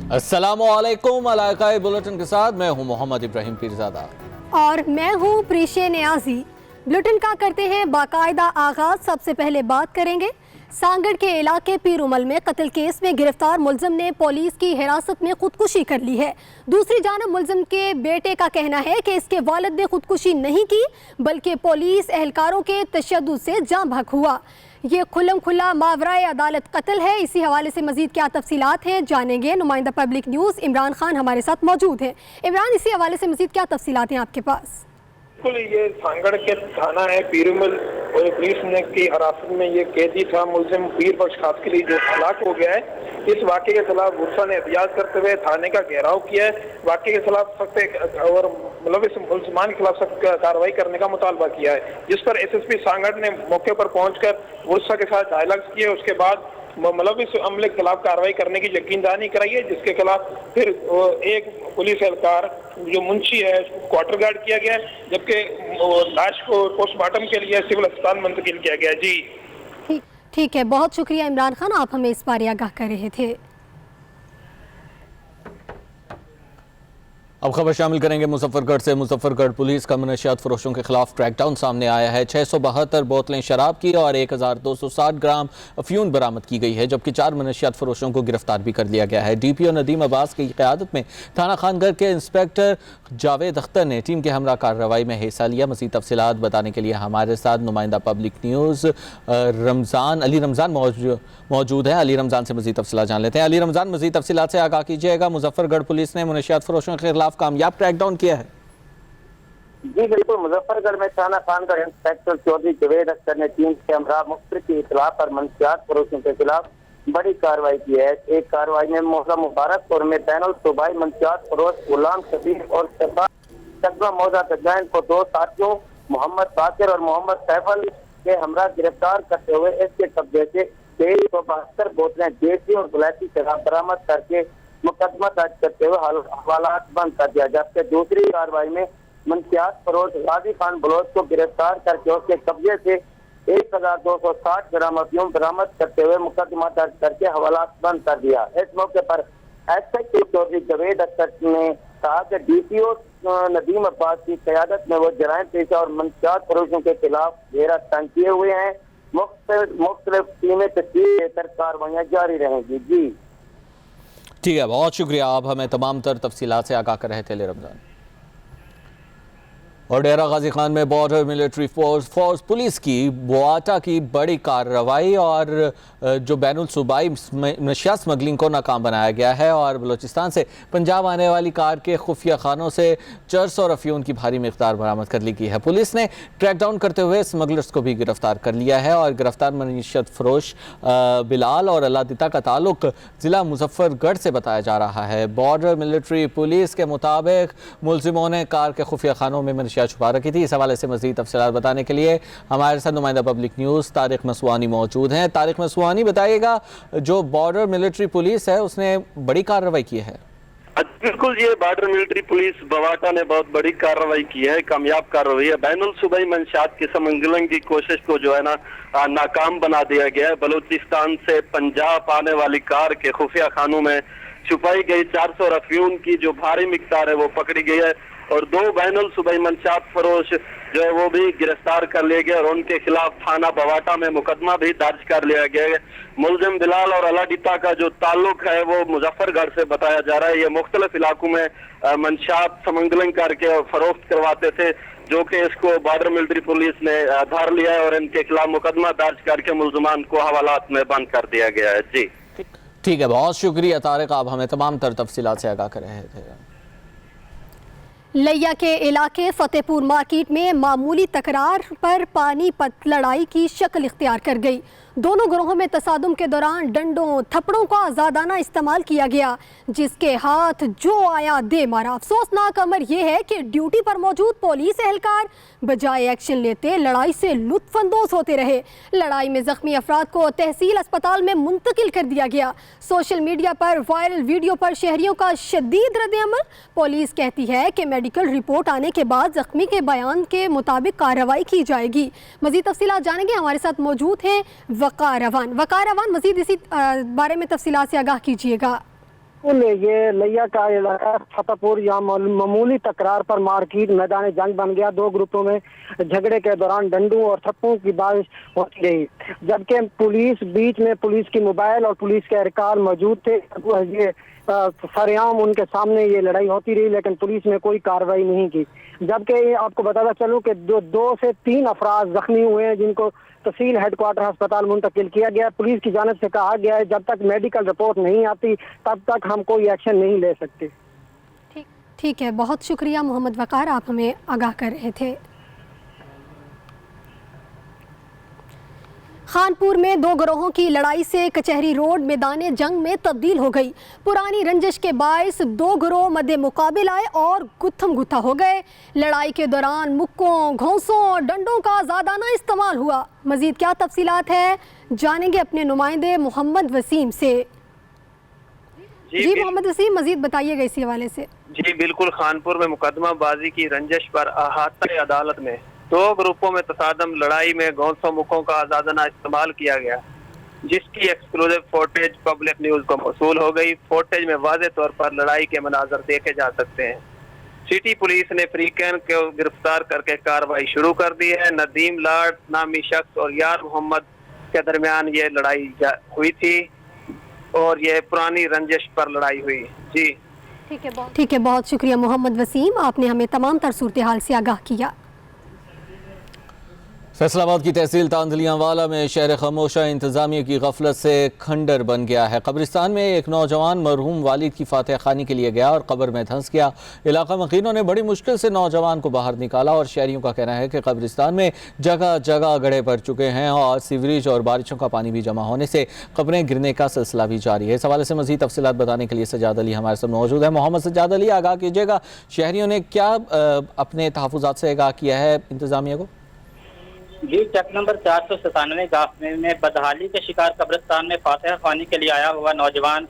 अस्सलाम वालेकुम। अलाकाए बुलेटिन के साथ मैं हूं मोहम्मद इब्राहिम पीरजादा और मैं हूं प्रीशे नियाजी। बुलेटिन का करते हैं बाकायदा आगाज। सबसे पहले बात करेंगे सांगड़ के इलाके पीरुमल में कत्ल केस में गिरफ्तार मुलजिम ने पुलिस की हिरासत में खुदकुशी कर ली है। दूसरी जानब मुलजिम के बेटे का कहना है कि इसके वालिद ने खुदकुशी नहीं की बल्कि पुलिस एहलकारों के तशद्दुद से जाँ बहक हुआ। ये खुल्लम खुल्ला मावराए अदालत कत्ल है। इसी हवाले से मजीद क्या तफसीलात हैं जानेंगे। नुमाइंदा पब्लिक न्यूज़ इमरान खान हमारे साथ मौजूद हैं। इमरान, इसी हवाले से मजीद क्या तफसीलात हैं आपके पास? बिल्कुल, ये सांगड़ के थाना है पीरुमल और पुलिस ने की हिरासत में ये कैदी था मुलजिम पीर बख्श खासकली जो हलाक हो गया है। इस वाक़े के खिलाफ गुस्सा ने एहतियात करते हुए थाने का घेराव किया है। वाक़े के खिलाफ सख्त और मुलविस मुलजिमान के खिलाफ सख्त कार्रवाई करने का मुतालबा किया है, जिस पर SSP सांगड़ ने मौके पर पहुंचकर गुस्सा के साथ डायलॉग्स किए। उसके बाद मुलविस अमले के खिलाफ कार्रवाई करने की यकीनदानी कराई है, जिसके खिलाफ फिर एक पुलिस एहलकार जो मुंशी है क्वार्टर गार्ड किया गया है, जबकि लाश को पोस्टमार्टम के लिए सिविल अस्पताल मुंतकिल किया गया। जी ठीक है, बहुत शुक्रिया इमरान खान, आप हमें इस बारे आगाह कर रहे थे। अब खबर शामिल करेंगे मुजफ्फरगढ़ से। मुजफ्फरगढ़ पुलिस का मनशियात फरोशों के खिलाफ क्रैकडाउन सामने आया है। 672 बोतलें शराब की और 1260 ग्राम अफ्यून बरामद की गई है, जबकि 4 मनशियात फरोशों को गिरफ्तार भी कर लिया गया है। DPO नदीम अब्बास की क़यादत में थाना खानगढ़ के इंस्पेक्टर जावेद अख्तर ने टीम के हमरा कार्रवाई में हिस्सा लिया। मज़ीद तफसीलात बताने के लिए हमारे साथ नुमाइंदा पब्लिक न्यूज़ अली रमज़ान मौजूद है। अली रमज़ान से मज़ीद तफसीलात जान लेते हैं। अली रमज़ान, मज़ीद तफसीलात से आगाह कीजिएगा। मुजफ्फरगढ़ पुलिस ने मनशियात फरोशों के खिलाफ कामयाब क्रैकडाउन किया है। जी बिल्कुल, मुजफ्फरगढ़ में थाना खानगढ़ इंस्पेक्टर चौधरी जावेद अख्तर ने टीम के हमरा मुख्तलिफ की इत्तला पर मनशियात फरोशों के खिलाफ बड़ी कार्रवाई की है। एक कार्रवाई में मोहल्ला मुबारकपुर में बैनुल सूबाई मनशियात फरोश गुलाम शबीर और शगवा मौजा तजैन को 2 साथियों मोहम्मद बाकिर और मोहम्मद सैफल के हमरा गिरफ्तार करते हुए इसके कब्जे से 172 बोतलें देसी और गुलाटी शराब बरामद करके मुकदमा दर्ज करते हुए हवालात बंद कर दिया। जबकि दूसरी कार्रवाई में मनशियात फरोश गाजी खान बलोच को गिरफ्तार करके उसके कब्जे से 1260 ग्राम अफीम बरामद करते हुए मुकदमा दर्ज करके हवालात बंद कर दिया। इस मौके पर SHO चौधरी जावेद अख्तर ने कहा कि DPO नदीम अब्बास की क़यादत में वो जराइम पेशा और मनशियात फरोशों के खिलाफ घेरा तंग किए हुए हैं। मुख्तलिफ टीमें तस्वीर देकर कार्रवाइयाँ जारी रहेंगी। जी ठीक है, बहुत शुक्रिया, आप हमें तमाम तर तफसीलात से आगाह कर रहे थे अली रमज़ान। और डेरा गाजी खान में बॉर्डर मिलिट्री फोर्स पुलिस की बुआटा की बड़ी कार्रवाई और जो बैनुल सूबाई नशिया स्मगलिंग को नाकाम बनाया गया है और बलूचिस्तान से पंजाब आने वाली कार के खुफिया खानों से चरस और अफ्यून की भारी मिकदार बरामद कर ली गई है। पुलिस ने क्रैकडाउन करते हुए स्मगलर्स को भी गिरफ्तार कर लिया है और गिरफ्तार मनीशत फरोश बिलाल और अल्लादिता का ताल्लुक ज़िला मुजफ्फरगढ़ से बताया जा रहा है। बॉर्डर मिलिट्री पुलिस के मुताबिक मुलजिमों ने कार के खुफिया खानों में छुपा रखी थी। इस हवाले से मज़ीद तफसीलात बताने के लिए हमारे साथ नुमाइंदा पब्लिक न्यूज़ तारिक मसवानी मौजूद हैं। तारिक मसवानी, बताइएगा, जो बॉर्डर मिलिट्री पुलिस है उसने बड़ी कार्रवाई की है। बिल्कुल, ये बॉर्डर मिलिट्री पुलिस बवाटा ने बहुत बड़ी कार्रवाई की है, कामयाब कार्रवाई है। बैनुल सूबाई मंशात की स्मगलिंग की कोशिश को जो है ना नाकाम बना दिया गया है। बलूचिस्तान से पंजाब आने वाली कार के खुफिया खानों में छुपाई गई 400 अफ्यून की जो भारी मिकदार है वो पकड़ी गई है और 2 बैनुल सूबाई मंशात फरोश जो है वो भी गिरफ्तार कर लिए गए और उनके खिलाफ थाना बवाटा में मुकदमा भी दर्ज कर लिया गया है। मुलजिम बिलाल और अलादिता का जो ताल्लुक है वो मुजफ्फरगढ़ से बताया जा रहा है। ये मुख्तलिफ इलाकों में मंशात स्मगलिंग करके फरोख्त करवाते थे, जो कि इसको बॉर्डर मिलिट्री पुलिस ने धर लिया है और इनके खिलाफ मुकदमा दर्ज करके मुलजमान को हवालात में बंद कर दिया गया है। जी ठीक है, बहुत शुक्रिया तारिक, आप हमें तमाम तर तफसीलात से आगाह कर रहे थे। लिया के इलाके फतेहपुर मार्केट में मामूली तकरार पर पानीपत लड़ाई की शक्ल इख्तियार कर गई। दोनों ग्रोहों में तसादुम के दौरान डंडों थप्पड़ों का आज़ादाना इस्तेमाल किया गया, जिसके हाथ जो आया दे मारा। अफसोसनाक अमर यह है कि ड्यूटी पर मौजूद पुलिस एहलकार बजाय एक्शन लेते लड़ाई से लुत्फानंदोज होते रहे। लड़ाई में जख्मी अफराद को तहसील अस्पताल में मुंतकिल कर दिया गया। सोशल मीडिया पर वायरल वीडियो पर शहरियों का शदीद रद्द-ए-अमल। पुलिस कहती है कि मेडिकल रिपोर्ट आने के बाद जख्मी के बयान के मुताबिक कार्रवाई की जाएगी। मजीद तफसीलात जानेंगे, हमारे साथ मौजूद हैं वकार अवान। मजीद इसी बारे में तफसीलात से आगाह कीजिएगा। ये लिया का इलाका फतेहपुर, यहाँ मामूली तकरार पर मार्केट मैदान जंग बन गया। दो ग्रुपों में झगड़े के दौरान डंडों और थप्पों की बारिश होती रही, जबकि बीच में पुलिस की मोबाइल और पुलिस के एहलकार मौजूद थे। ये सरेआम उनके सामने ये लड़ाई होती रही, लेकिन पुलिस ने कोई कार्रवाई नहीं की। जबकि आपको बताता चलूं कि 2 से 3 अफराद जख्मी हुए हैं, जिनको तहसील हेडक्वार्टर अस्पताल मुंतकिल किया गया। पुलिस की जानिब से कहा गया है जब तक मेडिकल रिपोर्ट नहीं आती तब तक हम कोई एक्शन नहीं ले सकते। ठीक है, बहुत शुक्रिया मोहम्मद वकार, आप हमें आगाह कर रहे थे। खानपुर में 2 गिरोहों की लड़ाई से कचहरी रोड मैदान जंग में तब्दील हो गई। पुरानी रंजिश के बायस 2 गिरोह मद्दे मुकाबिल आए और गुत्थम गुत्था हो गए। लड़ाई के दौरान मुक्कों, घोंसों और डंडों का आज़ादाना इस्तेमाल हुआ। मजीद क्या तफसीलात है, जानेंगे अपने नुमाइंदे मोहम्मद वसीम से। जी मोहम्मद वसीम, मजीद बताइएगा इसी हवाले से। जी बिल्कुल, खानपुर में मुकदमाबाजी की रंजिश पर अहाता अदालत में 2 ग्रुपों में तसादम लड़ाई में घोंसों मुखों का आज़ादाना इस्तेमाल किया गया, जिसकी एक्सक्लूसिव फुटेज पब्लिक न्यूज को मौसूल हो गई। फुटेज में वाज़ेह तौर पर लड़ाई के मनाजर देखे जा सकते हैं। सिटी पुलिस ने फ्रीकैन को गिरफ्तार करके कार्रवाई शुरू कर दी है। नदीम लाड नामी शख्स और यार मोहम्मद के दरमियान ये लड़ाई हुई थी और ये पुरानी रंजिश पर लड़ाई हुई। जी ठीक है, बहुत शुक्रिया मोहम्मद वसीम, आपने हमें तमाम तर सूरत हाल से आगाह किया। फैसलाबाद की तहसील तांदलियांवाला में शहर खामोशा इंतजामिया की गफलत से खंडर बन गया है। कब्रिस्तान में एक नौजवान मरहूम वालिद की फातह खानी के लिए गया और कब्र में धंस गया। इलाका मकीनों ने बड़ी मुश्किल से नौजवान को बाहर निकाला और शहरियों का कहना है कि कब्रिस्तान में जगह जगह गड्ढे पड़ चुके हैं और सीवरेज और बारिशों का पानी भी जमा होने से कब्रें गिरने का सिलसिला भी जारी है। इस हवाले से मज़ीद तफसीलात बताने के लिए सजाद अली हमारे साथ मौजूद है। मोहम्मद सजाद अली, आगाह कीजिएगा, शहरियों ने क्या अपने तहफ़्फ़ुज़ात से आगाह किया है इंतजामिया को? जी, चक नंबर 497 गाफे में बदहाली के शिकार कब्रिस्तान में फातह खानी के लिए आया हुआ नौजवान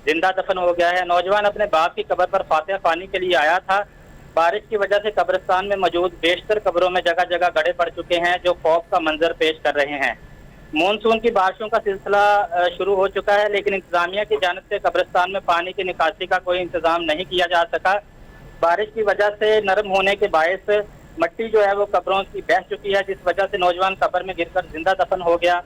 जिंदा दफन हो गया है। नौजवान अपने बाप की कब्र पर फातह खानी के लिए आया था। बारिश की वजह से कब्रिस्तान में मौजूद बेशतर कब्रों में जगह जगह गड्ढे पड़ चुके हैं, जो खौफ का मंजर पेश कर रहे हैं। मानसून की बारिशों का सिलसिला शुरू हो चुका है, लेकिन इंतजामिया की जानिब से कब्रिस्तान में पानी की निकासी का कोई इंतजाम नहीं किया जा सका। बारिश की वजह से नरम होने के बायस मट्टी जो है वो कब्रों की बह चुकी है, जिस वजह से नौजवान कब्र में गिरकर जिंदा दफन हो गया।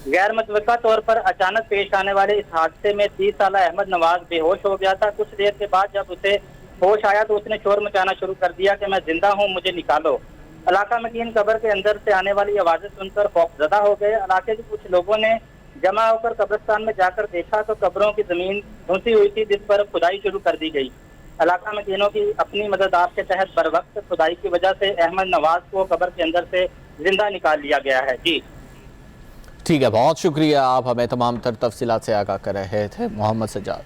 गैर मुतवक्का तौर पर अचानक पेश आने वाले इस हादसे में 30 साल अहमद नवाज बेहोश हो गया था। कुछ देर के बाद जब उसे होश आया तो उसने शोर मचाना शुरू कर दिया कि मैं जिंदा हूँ, मुझे निकालो। इलाका मकीन कब्र के अंदर से आने वाली आवाजें सुनकर खौफजदा हो गए। इलाके के कुछ लोगों ने जमा होकर कब्रिस्तान में जाकर देखा तो कब्रों की जमीन धुंसी हुई थी, जिस पर खुदाई शुरू कर दी गई। इलाका में तीनों की अपनी मदद आप के तहत बर वक्त खुदाई की वजह से अहमद नवाज को कब्र के अंदर से जिंदा निकाल लिया गया है। जी ठीक है, बहुत शुक्रिया, आप हमें तमाम तर तफसीलात से आगाह कर रहे थे मोहम्मद सज्जाद।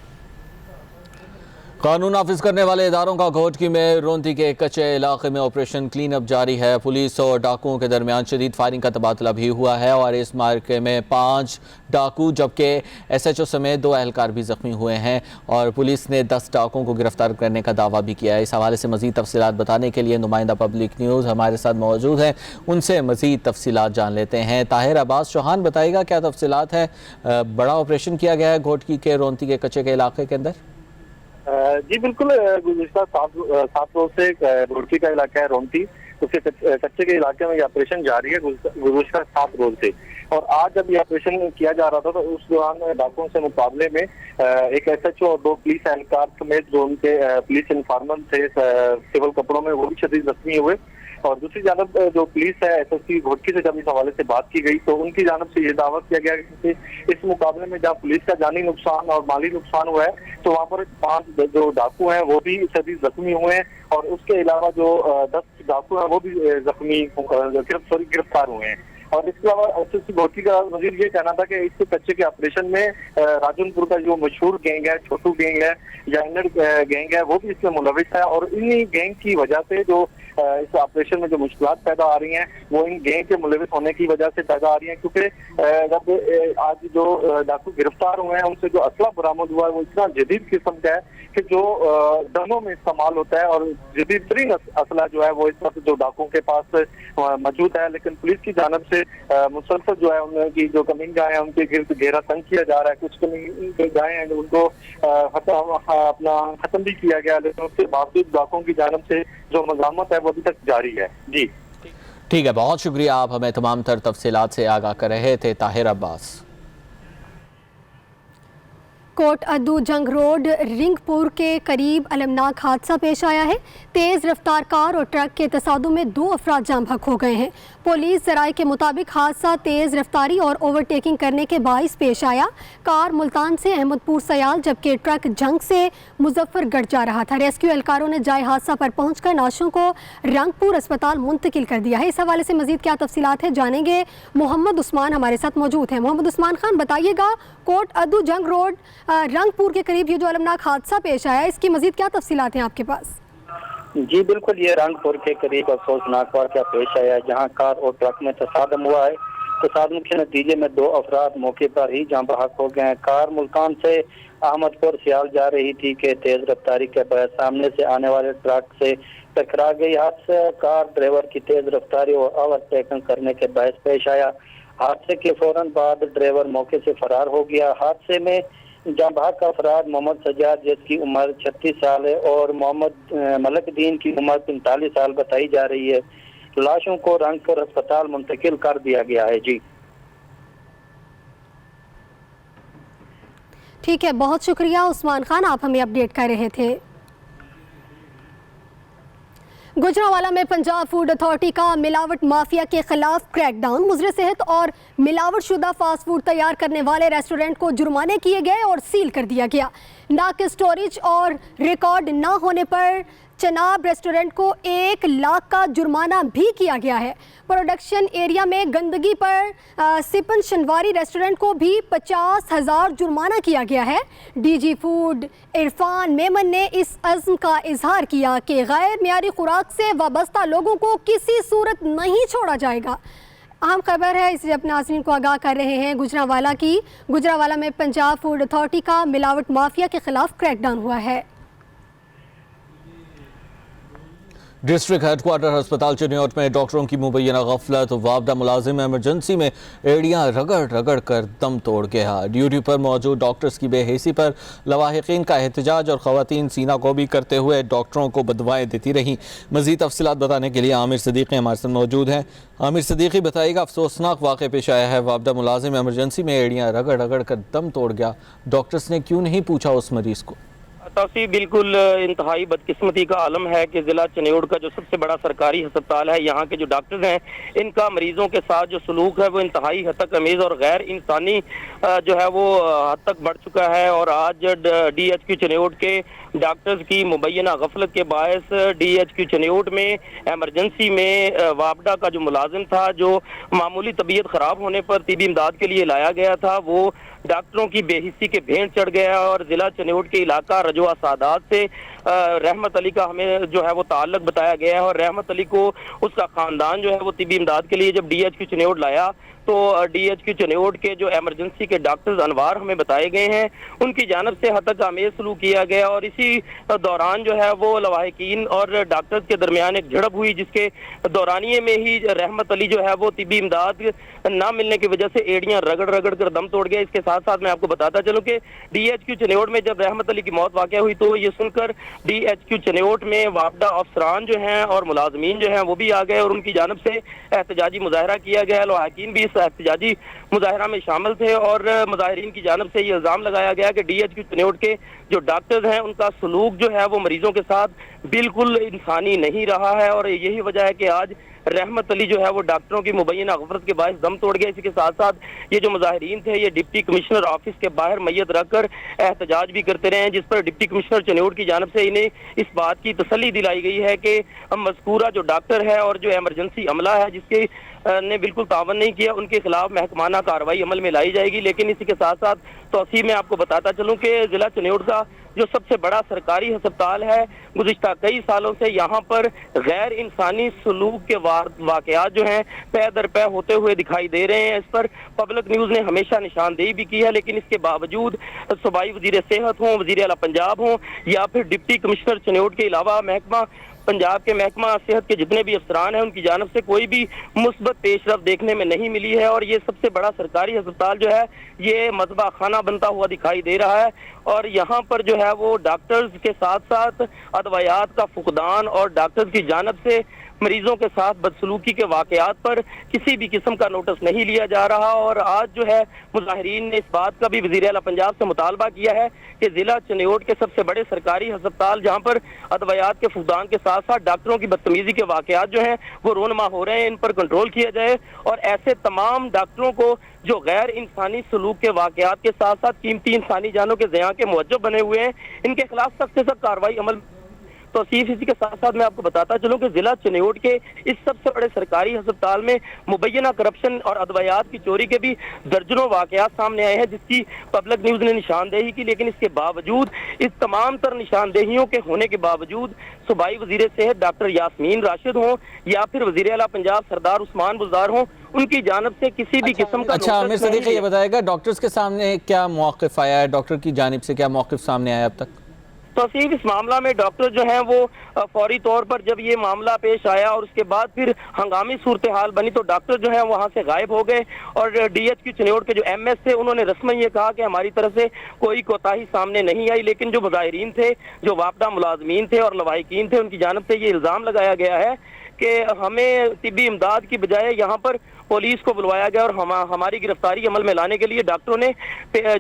कानून नाफिज करने वाले इदारों का घोटकी में रोंती के कच्चे इलाके में ऑपरेशन क्लीन अप जारी है। पुलिस और डाकुओं के दरमियान शदीद फायरिंग का तबादला भी हुआ है और इस मार्के में 5 डाकू जबकि SHO समेत 2 एहलकार भी जख्मी हुए हैं और पुलिस ने 10 डाकुओं को गिरफ्तार करने का दावा भी किया है। इस हवाले से मज़ीद तफसीलात बताने के लिए नुमाइंदा पब्लिक न्यूज़ हमारे साथ मौजूद हैं, उनसे मज़ीद तफसीलात जान लेते हैं। ताहिर अब्बास चौहान, बताइएगा क्या तफसीलात है? बड़ा ऑपरेशन किया गया है घोटकी के रोंती के कच्चे के इलाके के अंदर। जी बिल्कुल, गुज़िश्ता 7 रोज से रुड़की का इलाका है रोंती, उसके कच्चे के इलाके में ये ऑपरेशन जारी है गुज़िश्ता 7 रोज से। और आज जब ये ऑपरेशन किया जा रहा था तो उस दौरान डाकुओं से मुकाबले में एक SHO और 2 पुलिस एहलकार समेत जो उनके पुलिस इन्फॉर्मर थे सिविल कपड़ों में, वो भी शदीद जख्मी हुए। और दूसरी जानब जो पुलिस है SSP घोटकी से जब इस हवाले से बात की गई तो उनकी जानब से ये दावा किया गया कि इस मुकाबले में जहाँ पुलिस का जानी नुकसान और माली नुकसान हुआ है तो वहाँ पर 5 जो डाकू हैं वो भी शदीद जख्मी हुए हैं और उसके अलावा जो 10 डाकू हैं वो भी गिरफ्तार हुए हैं। और इसके अलावा SSP घोटकी का वजीर ये कहना था कि इस कच्चे के ऑपरेशन में राजनपुर का जो मशहूर गैंग है, छोटू गैंग है या इनर गैंग है, वो भी इसमें मुलविस है और इन्हीं गैंग की वजह से जो اس آپریشن میں جو مشکلات پیدا آ رہی ہیں وہ ان گینگ کے ملوث ہونے کی وجہ سے پیدا آ رہی ہیں، کیونکہ جب آج جو ڈاکو گرفتار ہوئے ہیں ان سے جو اسلحہ برآمد ہوا ہے وہ اتنا جدید قسم کا ہے کہ جو ڈرنوں میں استعمال ہوتا ہے، اور جدید ترین اسلحہ جو ہے وہ اس وقت جو ڈاکوؤں کے پاس موجود ہے، لیکن پولیس کی جانب سے مسلسل جو ہے ان کی جو کمینگاہیں ہیں ان کے گرد گھیرا تنگ کیا جا رہا ہے۔ کچھ کمینگاہیں ہیں ان کو اپنا ختم بھی کیا گیا، لیکن اس کے باوجود ڈاکوؤں کی جانب سے جو مزاحمت ہے وہ ابھی تک جاری ہے۔ جی ٹھیک ہے، بہت شکریہ، آپ ہمیں تمام تر تفصیلات سے آگاہ کر رہے تھے طاہر عباس۔ کوٹ ادو جنگ روڈ رنگ پور کے قریب المناک حادثہ پیش آیا ہے۔ تیز رفتار کار اور ٹرک کے تصادم میں 2 افراد جاں بحق ہو گئے ہیں۔ پولیس ذرائع کے مطابق حادثہ تیز رفتاری اور اوورٹیکنگ کرنے کے باعث پیش آیا۔ کار ملتان سے احمد پور سیال جبکہ ٹرک جنگ سے مظفر گڑھ جا رہا تھا۔ ریسکیو اہلکاروں نے جائے حادثہ پر پہنچ کر نعشوں کو رنگ پور اسپتال منتقل کر دیا ہے۔ اس حوالے سے مزید کیا تفصیلات ہیں جانیں گے، محمد عثمان ہمارے ساتھ موجود ہیں۔ محمد عثمان خان، بتائیے گا کوٹ ادو جنگ روڈ رنگ پور کے قریب یہ جو المناک حادثہ پیش آیا ہے اس کی مزید کیا تفصیلات ہیں آپ کے پاس؟ جی بالکل، یہ رنگ پور کے قریب افسوسناک واقعہ پیش آیا ہے جہاں کار اور ٹرک میں تصادم ہوا ہے۔ تصادم کے نتیجے میں 2 افراد موقع پر ہی جاں بحق ہو گئے ہیں۔ کار ملتان سے احمد پور سیال جا رہی تھی کہ تیز رفتاری کے باعث سامنے سے آنے والے ٹرک سے ٹکرا گئی۔ حادثہ کار ڈرائیور کی تیز رفتاری اور اوورٹیکنگ کرنے کے باعث پیش آیا۔ حادثے کے فوراً بعد ڈرائیور موقع سے فرار ہو گیا۔ حادثے میں جاں بحق افراد محمد سجاد جس کی عمر 36 سال ہے اور محمد ملک دین کی عمر 45 سال بتائی جا رہی ہے۔ لاشوں کو رنگ پور اسپتال منتقل کر دیا گیا ہے۔ جی ٹھیک ہے، بہت شکریہ عثمان خان، آپ ہمیں اپڈیٹ کر رہے تھے۔ گجرانوالہ میں پنجاب فوڈ اتھارٹی کا ملاوٹ مافیا کے خلاف کریک ڈاؤن۔ مضر صحت اور ملاوٹ شدہ فاسٹ فوڈ تیار کرنے والے ریسٹورنٹ کو جرمانے کیے گئے اور سیل کر دیا گیا۔ ناقص سٹوریج اور ریکارڈ نہ ہونے پر چناب ریسٹورنٹ کو 1 لاکھ کا جرمانہ بھی کیا گیا ہے۔ پروڈکشن ایریا میں گندگی پر سپن شنواری ریسٹورنٹ کو بھی 50,000 جرمانہ کیا گیا ہے۔ D G food Irfan Memon نے اس عزم کا اظہار کیا کہ غیر معیاری خوراک سے وابستہ لوگوں کو کسی صورت نہیں چھوڑا جائے گا۔ اہم خبر ہے، اسے اپنے ناظرین کو آگاہ کر رہے ہیں گجرانوالہ کی۔ گجرانوالہ میں پنجاب فوڈ اتھارٹی کا ملاوٹ مافیا کے خلاف کریک ڈاؤن ہوا ہے۔ ڈسٹرکٹ ہیڈ کوارٹر ہسپتال چنیوٹ میں ڈاکٹروں کی مبینہ غفلت، وابڈہ ملازم ایمرجنسی میں ایڑیاں رگڑ کر دم توڑ گیا۔ ڈیوٹی پر موجود ڈاکٹرز کی بے حیثی پر لواحقین کا احتجاج اور خواتین سینہ گوبی کرتے ہوئے ڈاکٹروں کو بددعائیں دیتی رہیں۔ مزید تفصیلات بتانے کے لیے عامر صدیقی ہمارے ساتھ موجود ہیں۔ عامر صدیقی، بتائیے گا افسوسناک واقعہ پیش آیا ہے، وابڈہ ملازم ایمرجنسی میں ایڑیاں رگڑ کر دم توڑ گیا، ڈاکٹرز نے کیوں نہیں پوچھا اس مریض کو؟ توسیع بالکل انتہائی بدقسمتی کا عالم ہے کہ ضلع چنیوٹ کا جو سب سے بڑا سرکاری ہسپتال ہے، یہاں کے جو ڈاکٹرز ہیں ان کا مریضوں کے ساتھ جو سلوک ہے وہ انتہائی حد تک امیز اور غیر انسانی جو ہے وہ حد تک بڑھ چکا ہے۔ اور آج ڈی ایچ کیو چنیوٹ کے ڈاکٹرز کی مبینہ غفلت کے باعث ڈی ایچ کیو چنیوٹ میں ایمرجنسی میں وابڈہ کا جو ملازم تھا، جو معمولی طبیعت خراب ہونے پر طبی امداد کے لیے لایا گیا تھا، وہ ڈاکٹروں کی بے حسی کے بھینٹ چڑھ گیا اور ضلع چنیوٹ کے علاقہ رجوع سعادات سے رحمت علی کا ہمیں جو ہے وہ تعلق بتایا گیا ہے، اور رحمت علی کو اس کا خاندان جو ہے وہ طبی امداد کے لیے جب ڈی ایچ کیو چنیوٹ لایا تو ڈی ایچ کیو چنیوٹ کے جو ایمرجنسی کے ڈاکٹرز انوار ہمیں بتائے گئے ہیں، ان کی جانب سے حد تک آمیز سلوک کیا گیا، اور اسی دوران جو ہے وہ لواحقین اور ڈاکٹرز کے درمیان ایک جھڑپ ہوئی، جس کے دورانیے میں ہی رحمت علی جو ہے وہ طبی امداد نہ ملنے کی وجہ سے ایڑیاں رگڑ کر دم توڑ گیا۔ اس کے ساتھ ساتھ میں آپ کو بتاتا چلوں کہ ڈی ایچ کیو چنیوٹ میں جب رحمت علی کی موت واقع ہوئی تو یہ سن کر ڈی ایچ کیو چنیوٹ میں وابڈہ افسران جو ہیں اور ملازمین جو ہیں وہ بھی آ گئے اور ان کی جانب سے احتجاجی مظاہرہ کیا گیا۔ لواحقین بھی اس احتجاجی مظاہرہ میں شامل تھے اور مظاہرین کی جانب سے یہ الزام لگایا گیا کہ ڈی ایچ کیو چنیوٹ کے جو ڈاکٹرز ہیں ان کا سلوک جو ہے وہ مریضوں کے ساتھ بالکل انسانی نہیں رہا ہے، اور یہی وجہ ہے کہ آج رحمت علی جو ہے وہ ڈاکٹروں کی مبینہ غفلت کے باعث دم توڑ گیا۔ اسی کے ساتھ ساتھ یہ جو مظاہرین تھے یہ ڈپٹی کمشنر آفس کے باہر میت رکھ کر احتجاج بھی کرتے رہے ہیں، جس پر ڈپٹی کمشنر چنیوٹ کی جانب سے انہیں اس بات کی تسلی دلائی گئی ہے کہ مذکورہ جو ڈاکٹر ہے اور جو ایمرجنسی عملہ ہے جس کے نے بالکل تعاون نہیں کیا، ان کے خلاف محکمانہ کارروائی عمل میں لائی جائے گی۔ لیکن اسی کے ساتھ ساتھ توسیع میں آپ کو بتاتا چلوں کہ ضلع چنیوٹ کا جو سب سے بڑا سرکاری ہسپتال ہے، گزشتہ کئی سالوں سے یہاں پر غیر انسانی سلوک کے واقعات جو ہیں پے در پے ہوتے ہوئے دکھائی دے رہے ہیں۔ اس پر پبلک نیوز نے ہمیشہ نشاندہی بھی کی ہے، لیکن اس کے باوجود صوبائی وزیر صحت ہوں، وزیر اعلیٰ پنجاب ہوں یا پھر ڈپٹی کمشنر چنیوٹ کے علاوہ پنجاب کے محکمہ صحت کے جتنے بھی افسران ہیں ان کی جانب سے کوئی بھی مثبت پیش رفت دیکھنے میں نہیں ملی ہے، اور یہ سب سے بڑا سرکاری ہسپتال جو ہے یہ مذبح خانہ بنتا ہوا دکھائی دے رہا ہے، اور یہاں پر جو ہے وہ ڈاکٹرز کے ساتھ ساتھ ادویات کا فقدان اور ڈاکٹرز کی جانب سے مریضوں کے ساتھ بدسلوکی کے واقعات پر کسی بھی قسم کا نوٹس نہیں لیا جا رہا۔ اور آج جو ہے مظاہرین نے اس بات کا بھی وزیر اعلیٰ پنجاب سے مطالبہ کیا ہے کہ ضلع چنیوٹ کے سب سے بڑے سرکاری ہسپتال جہاں پر ادویات کے فقدان کے ساتھ ساتھ ڈاکٹروں کی بدتمیزی کے واقعات جو ہیں وہ رونما ہو رہے ہیں، ان پر کنٹرول کیا جائے، اور ایسے تمام ڈاکٹروں کو جو غیر انسانی سلوک کے واقعات کے ساتھ ساتھ قیمتی انسانی جانوں کے ضیاع کے موجب بنے ہوئے ہیں، ان کے خلاف سخت سے سخت کارروائی عمل توصیف۔ اسی کے ساتھ ساتھ میں آپ کو بتاتا چلوں کہ ضلع چنیوٹ کے اس سب سے بڑے سرکاری ہسپتال میں مبینہ کرپشن اور ادویات کی چوری کے بھی درجنوں واقعات سامنے آئے ہیں، جس کی پبلک نیوز نے نشاندہی کی، لیکن اس کے باوجود اس تمام تر نشاندہیوں کے ہونے کے باوجود صوبائی وزیر صحت ڈاکٹر یاسمین راشد ہوں یا پھر وزیر اعلیٰ پنجاب سردار عثمان بزدار ہوں، ان کی جانب سے کسی بھی قسم کا اچھا عامر صدیقی یہ بتائے گا ڈاکٹرز کے سامنے کیا موقف آیا ہے، ڈاکٹر کی جانب سے کیا موقف سامنے آیا اب تک؟ توصیف اس معاملہ میں ڈاکٹر جو ہیں وہ فوری طور پر جب یہ معاملہ پیش آیا اور اس کے بعد پھر ہنگامی صورتحال بنی تو ڈاکٹر جو ہیں وہاں سے غائب ہو گئے، اور ڈی ایچ کیو چنیوٹ کے جو ایم ایس تھے انہوں نے رسماً یہ کہا کہ ہماری طرف سے کوئی کوتاہی سامنے نہیں آئی، لیکن جو مظاہرین تھے، جو وابستہ ملازمین تھے اور لواحقین تھے، ان کی جانب سے یہ الزام لگایا گیا ہے کہ ہمیں طبی امداد کی بجائے یہاں پر پولیس کو بلوایا گیا اور ہماری گرفتاری عمل میں لانے کے لیے ڈاکٹروں نے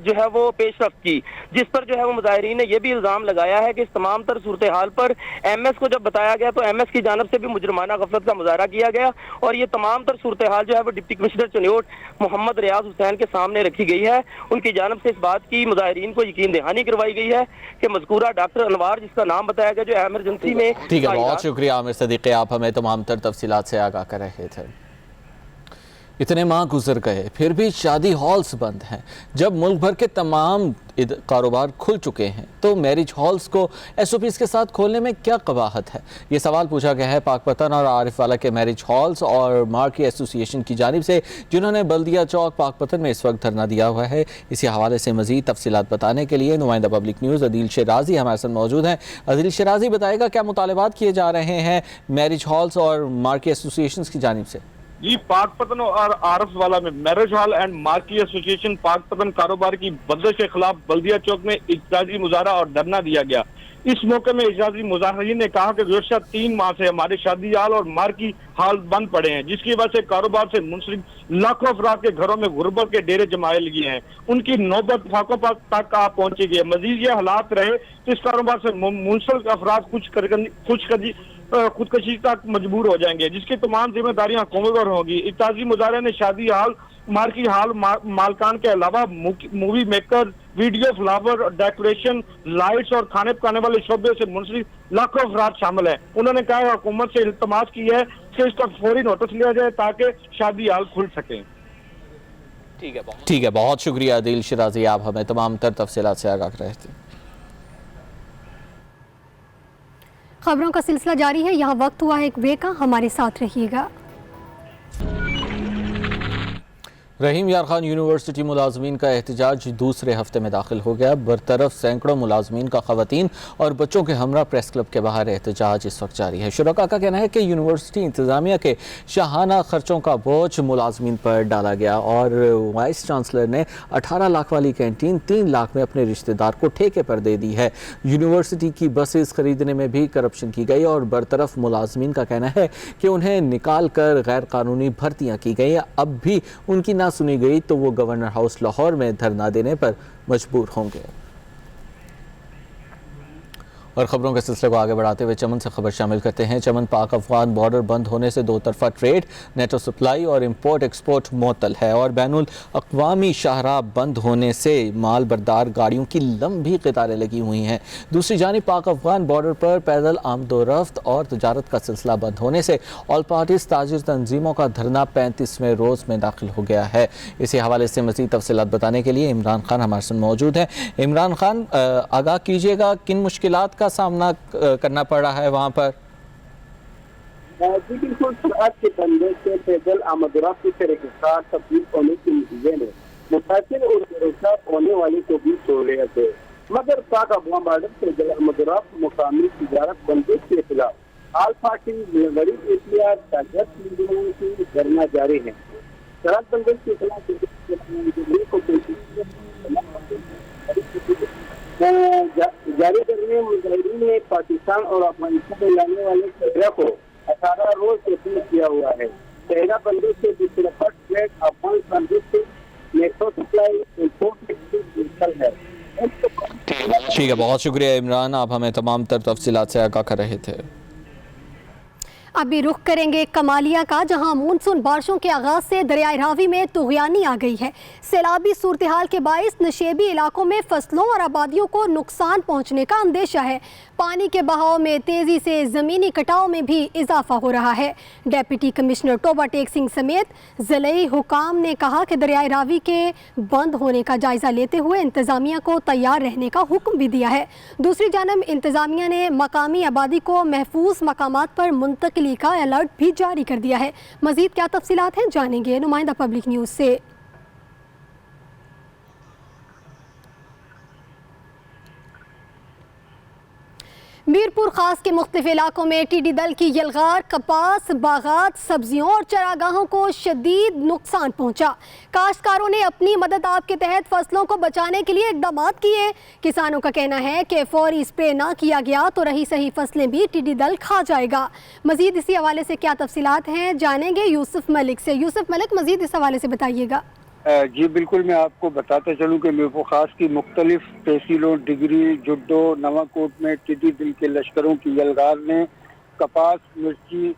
جو ہے وہ پیش رفت کی، جس پر جو ہے وہ مظاہرین نے یہ بھی الزام لگایا ہے کہ اس تمام تر صورتحال پر ایم ایس کو جب بتایا گیا تو ایم ایس کی جانب سے بھی مجرمانہ غفلت کا مظاہرہ کیا گیا، اور یہ تمام تر صورتحال جو ہے وہ ڈپٹی کمشنر چنیوٹ محمد ریاض حسین کے سامنے رکھی گئی ہے۔ ان کی جانب سے اس بات کی مظاہرین کو یقین دہانی کروائی گئی ہے کہ مذکورہ ڈاکٹر انوار جس کا نام بتایا گیا جو ایمرجنسی میں ٹھیک ہے، بہت شکریہ عامر صدیقی، آپ ہمیں تمام تر تفصیلات سے آگاہ کر رہے تھے۔ اتنے ماہ گزر گئے پھر بھی شادی ہالز بند ہیں، جب ملک بھر کے تمام کاروبار کھل چکے ہیں تو میرج ہالز کو ایس او پیز کے ساتھ کھولنے میں کیا قباحت ہے؟ یہ سوال پوچھا گیا ہے پاک پتن اور عارف والا کے میرج ہالز اور مارکی ایسوسی ایشن کی جانب سے، جنہوں نے بلدیہ چوک پاک پتن میں اس وقت دھرنا دیا ہوا ہے۔ اسی حوالے سے مزید تفصیلات بتانے کے لیے نمائندہ پبلک نیوز عدیل شیرازی ہمارے ساتھ موجود ہیں۔ عدیل شیرازی بتائے گا کیا مطالبات کیے جا رہے ہیں میرج ہالز اور مارکی ایسوسی ایشن کی جانب سے؟ جی، پاک پتن اور عارف والا میں میرج ہال اینڈ مارکی ایسوسی ایشن پاک پتن کاروبار کی بندش کے خلاف بلدیہ چوک میں احتجاجی مظاہرہ اور دھرنا دیا گیا۔ اس موقع میں احتجاجی مظاہرین نے کہا کہ گزشتہ 3 ماہ سے ہمارے شادی ہال اور مارکی ہال بند پڑے ہیں، جس کی وجہ سے کاروبار سے منسلک لاکھوں افراد کے گھروں میں غربت کے ڈیرے جمائے لگے ہیں، ان کی نوبت فاقوں تک آ پہنچی گئی ہے۔ مزید یہ حالات رہے تو اس کاروبار سے منسلک افراد خودکشی تک مجبور ہو جائیں گے، جس کی تمام ذمہ داریاں حکومت پر ہوں گی۔ احتجاجی مظاہرے نے شادی ہال، مارکی ہال مالکان کے علاوہ movie maker, video flower, decoration, lights اور کھانے پکانے والے شعبے سے منسلک لاکھوں افراد شامل ہیں۔ انہوں نے کہا حکومت سے التماس کی ہے کہ اس کا فوری نوٹس لیا جائے تاکہ شادی ہال کھل سکیں۔ ٹھیک ہے، بہت شکریہ عدیل شیرازی، آپ ہمیں تمام تر تفصیلات سے آگاہ کر رہے تھے۔ خبروں کا سلسلہ جاری ہے، یہاں وقت ہوا ہے ایک بریک کا، ہمارے ساتھ رہیے گا۔ رحیم یار خان یونیورسٹی ملازمین کا احتجاج دوسرے ہفتے میں داخل ہو گیا۔ برطرف سینکڑوں ملازمین کا خواتین اور بچوں کے ہمراہ پریس کلب کے باہر احتجاج اس وقت جاری ہے۔ شرکاء کا کہنا ہے کہ یونیورسٹی انتظامیہ کے شاہانہ خرچوں کا بوجھ ملازمین پر ڈالا گیا اور وائس چانسلر نے 18 لاکھ والی کینٹین 3 لاکھ میں اپنے رشتہ دار کو ٹھیکے پر دے دی ہے۔ یونیورسٹی کی بسز خریدنے میں بھی کرپشن کی گئی اور برطرف ملازمین کا کہنا ہے کہ انہیں نکال کر غیر قانونی بھرتیاں کی گئی، اب بھی ان کی نہ سنی گئی تو وہ گورنر ہاؤس لاہور میں دھرنا دینے پر مجبور ہوں گے۔ اور خبروں کے سلسلے کو آگے بڑھاتے ہوئے چمن سے خبر شامل کرتے ہیں۔ چمن پاک افغان بارڈر بند ہونے سے دو طرفہ ٹریڈ، نیٹو سپلائی اور امپورٹ ایکسپورٹ معطل ہے، اور بین الاقوامی شاہراہ بند ہونے سے مال بردار گاڑیوں کی لمبی قطاریں لگی ہوئی ہیں۔ دوسری جانب پاک افغان بارڈر پر پیدل آمد و رفت اور تجارت کا سلسلہ بند ہونے سے آل پارٹیز تاجر تنظیموں کا دھرنا 35ویں روز میں داخل ہو گیا ہے۔ اسی حوالے سے مزید تفصیلات بتانے کے لیے عمران خان ہمارے ساتھ موجود ہیں۔ عمران خان، آگاہ کیجیے گا کن مشکلات کا سامنا کرنا پڑ رہا ہے وہاں پر؟ جی بالکل، سرحد کے بندے سے پیدل آمد و رفت کی طریقہ تبدیل ہونے کے نتیجے میں متاثر اور پریشان ہونے والے کو بھی چھوڑ رہے تھے، مگر پاک افغان بارڈر سے پیدل آمد و رفت مقامی تجارت بندش کے خلاف آل پارٹی بڑی احتیاط تاجر تنظیموں کی دھرنا جاری ہے۔ سرحد بندش کے خلاف جاری کرنے مظاہرین نے پاکستان اور افغانستان میں لانے والے شہروں کو 18 روز سے فیصلہ کیا ہوا ہے۔ شہرہ بندی سے دوسرے فرسٹ گریڈ افغان ٹرانزٹ سے نیٹو سپلائی امپورٹ ہے۔ ٹھیک ہے، بہت شکریہ عمران، آپ ہمیں تمام تر تفصیلات سے آگاہ کر رہے تھے۔ ابھی رخ کریں گے کمالیہ کا، جہاں مونسون بارشوں کے آغاز سے دریائے راوی میں طغیانی آ گئی ہے۔ سیلابی صورتحال کے باعث نشیبی علاقوں میں فصلوں اور آبادیوں کو نقصان پہنچنے کا اندیشہ ہے۔ پانی کے بہاؤ میں تیزی سے زمینی کٹاؤ میں بھی اضافہ ہو رہا ہے۔ ڈپٹی کمشنر ٹوبہ ٹیک سنگھ سمیت ضلعی حکام نے کہا کہ دریائے راوی کے بند ہونے کا جائزہ لیتے ہوئے انتظامیہ کو تیار رہنے کا حکم بھی دیا ہے۔ دوسری جانب انتظامیہ نے مقامی آبادی کو محفوظ مقامات پر منتقلی کا الرٹ بھی جاری کر دیا ہے۔ مزید کیا تفصیلات ہیں جانیں گے نمائندہ پبلک نیوز سے۔ میرپور خاص کے مختلف علاقوں میں ٹیڈی دل کی یلغار کپاس، باغات، سبزیوں اور چراگاہوں کو شدید نقصان پہنچا۔ کاشتکاروں نے اپنی مدد آپ کے تحت فصلوں کو بچانے کے لیے اقدامات کیے۔ کسانوں کا کہنا ہے کہ فوری اسپرے نہ کیا گیا تو رہی صحیح فصلیں بھی ٹیڈی دل کھا جائے گا۔ مزید اسی حوالے سے کیا تفصیلات ہیں جانیں گے یوسف ملک سے۔ یوسف ملک، مزید اس حوالے سے بتائیے گا۔ جی بالکل، میں آپ کو بتاتا چلوں کہ میرپور خاص کی مختلف تحصیلوں ڈگری، جڈو، نواکوٹ میں ٹڈی دل کے لشکروں کی یلغار نے کپاس، مرچی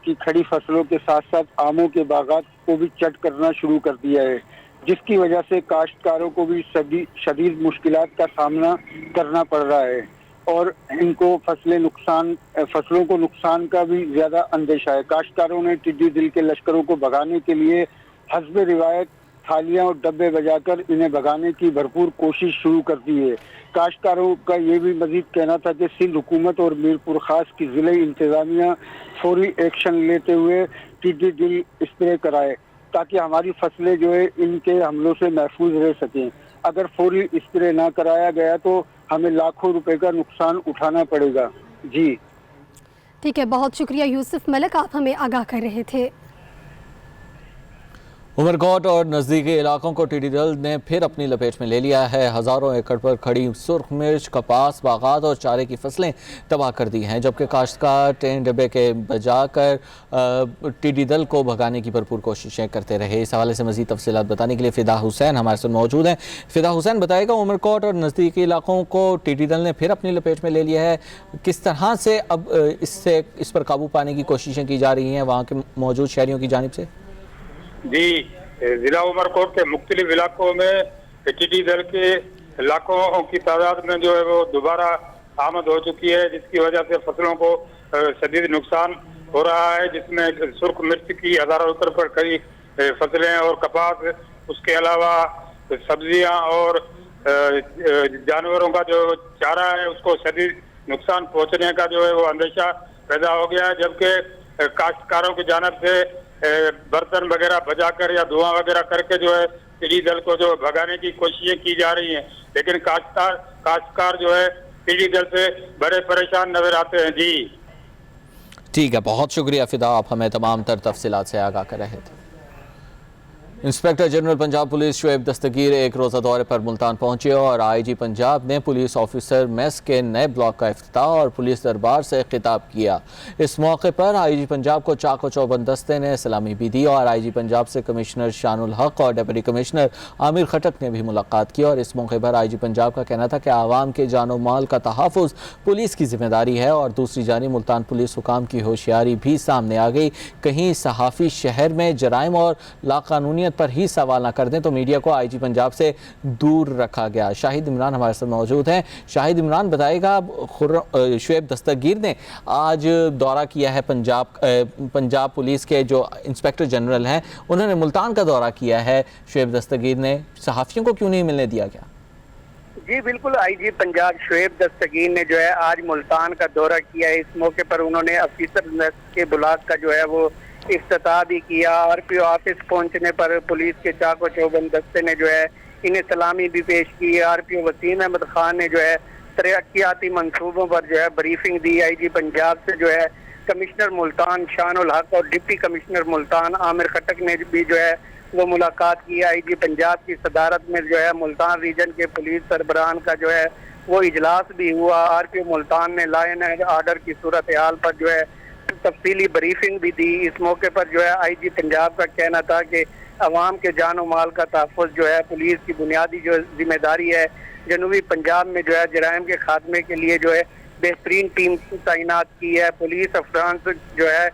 کی کھڑی فصلوں کے ساتھ ساتھ آموں کے باغات کو بھی چٹ کرنا شروع کر دیا ہے، جس کی وجہ سے کاشتکاروں کو بھی شدید مشکلات کا سامنا کرنا پڑ رہا ہے، اور ان کو فصلوں کو نقصان کا بھی زیادہ اندیشہ ہے۔ کاشتکاروں نے ٹڈی دل کے لشکروں کو بھگانے کے لیے حسب روایت تھالیاں اور ڈبے بجا کر انہیں بھگانے کی بھرپور کوشش شروع کر دی ہے۔ کاشتکاروں کا یہ بھی مزید کہنا تھا کہ سندھ حکومت اور میرپور خاص کی ضلعی انتظامیہ فوری ایکشن لیتے ہوئے ٹڈی دل اسپرے کرائے تاکہ ہماری فصلیں جو ہے ان کے حملوں سے محفوظ رہ سکیں۔ اگر فوری اسپرے نہ کرایا گیا تو ہمیں لاکھوں روپے کا نقصان اٹھانا پڑے گا۔ جی ٹھیک ہے، بہت شکریہ یوسف ملک، آپ ہمیں آگاہ کر رہے تھے۔ عمرکوٹ اور نزدیکی علاقوں کو ٹیڈی دل نے پھر اپنی لپیٹ میں لے لیا ہے۔ ہزاروں ایکڑ پر کھڑی سرخ مرچ، کپاس، باغات اور چارے کی فصلیں تباہ کر دی ہیں، جبکہ کاشتکار ٹرین ڈبے کے بجا کر ٹیڈی دل کو بھگانے کی بھرپور کوششیں کرتے رہے۔ اس حوالے سے مزید تفصیلات بتانے کے لیے فدا حسین ہمارے ساتھ موجود ہیں۔ فدا حسین، بتائے گا عمرکوٹ اور نزدیکی علاقوں کو ٹیڈی دل نے پھر اپنی لپیٹ میں لے لیا ہے، کس طرح سے اب اس پر قابو پانے کی کوششیں کی جا رہی ہیں وہاں کے موجود شہریوں کی جانب سے؟ جی، ضلع عمرکوٹ کے مختلف علاقوں میں ٹڈی دل کے علاقوں کی تعداد میں جو ہے وہ دوبارہ آمد ہو چکی ہے، جس کی وجہ سے فصلوں کو شدید نقصان ہو رہا ہے، جس میں سرخ مرچ کی ہزاروں ایکڑ پر کئی فصلیں اور کپاس، اس کے علاوہ سبزیاں اور جانوروں کا جو چارہ ہے اس کو شدید نقصان پہنچنے کا جو ہے وہ اندیشہ پیدا ہو گیا ہے، جبکہ کاشتکاروں کی جانب سے برتن وغیرہ بجا کر یا دھواں وغیرہ کر کے جو ہے ٹڈی دل کو جو بھگانے کی کوششیں کی جا رہی ہیں، لیکن کاشتکار جو ہے ٹڈی دل سے بڑے پریشان نظر آتے ہیں۔ جی ٹھیک ہے، بہت شکریہ فدا، آپ ہمیں تمام تر تفصیلات سے آگاہ کر رہے تھے۔ Inspector general Punjab police Shoaib Dastgir एक रोज़ा दौरे पर मुल्तान पहुंचे और आईजी पंजाब ने पुलिस ऑफिसर मेस के नए ब्लॉक का इफ्तिताह और पुलिस दरबार से खिताब किया। इस मौके पर आईजी पंजाब को चाको चौबंद दस्ते ने सलामी भी दी और आईजी पंजाब से कमिश्नर शानुल हक और डिप्टी कमिश्नर आमिर खटक ने भी मुलाकात की। और इस मौके पर आईजी पंजाब का कहना था कि आवाम के जानो माल का तहफ़्फ़ुज़ पुलिस की जिम्मेदारी है। और दूसरी जानिब मुल्तान पुलिस हुकाम की होशियारी भी सामने आ गई। कहीं सहाफ़ी शहर में जराइम और लाकानूनियत पर ही सवाल ना कर दें तो मीडिया को आईजी पंजाब से दूर रखा गया। शाहिद इमरान हमारे साथ मौजूद हैं। शाहिद इमरान, बताएगा, शुएब दस्तगीर ने आज दौरा किया है पंजाब पुलिस के जो इंस्पेक्टर जनरल हैं, उन्होंने मुल्तान का दौरा किया है। शुएब दस्तगीर ने सहाफ़ियों को क्यों नहीं मिलने दिया गया? जी बिल्कुल, आईजी पंजाब शुएब दस्तगीर ने जो है आज मुल्तान का दौरा किया है। इस मौके पर उन्होंने ऑफिसर के ब्लॉक का जो है वो इफ्तिताह भी किया। आरपीओ ऑफिस पहुंचने पर पुलिस के चाको चौबंद दस्ते ने जो है इन्हें सलामी भी पेश की। आरपीओ वसीम अहमद खान ने जो है तरक्याती मंसूबों पर जो है ब्रीफिंग दी। आईजी पंजाब से जो है कमिश्नर मुल्तान शानुल हक और डिप्टी कमिश्नर मुल्तान आमिर खटक ने भी जो है वो मुलाकात की। आईजी पंजाब की सदारत में जो है मुल्तान रीजन के पुलिस सरबराहान का जो है वो इजलास भी हुआ। आरपीओ मुल्तान ने लॉ एंड ऑर्डर की सूरत हाल पर जो है तफसीली ब्रीफिंग भी दी। इस मौके पर जो है आईजी पंजाब का कहना था कि अवाम के जान और माल का तहफ़्फ़ुज़ जो है पुलिस की बुनियादी जो जिम्मेदारी है। जनूबी पंजाब में जो है जराइम के खात्मे के लिए जो है बेहतरीन टीम तैनात की है। पुलिस अफसरान जो है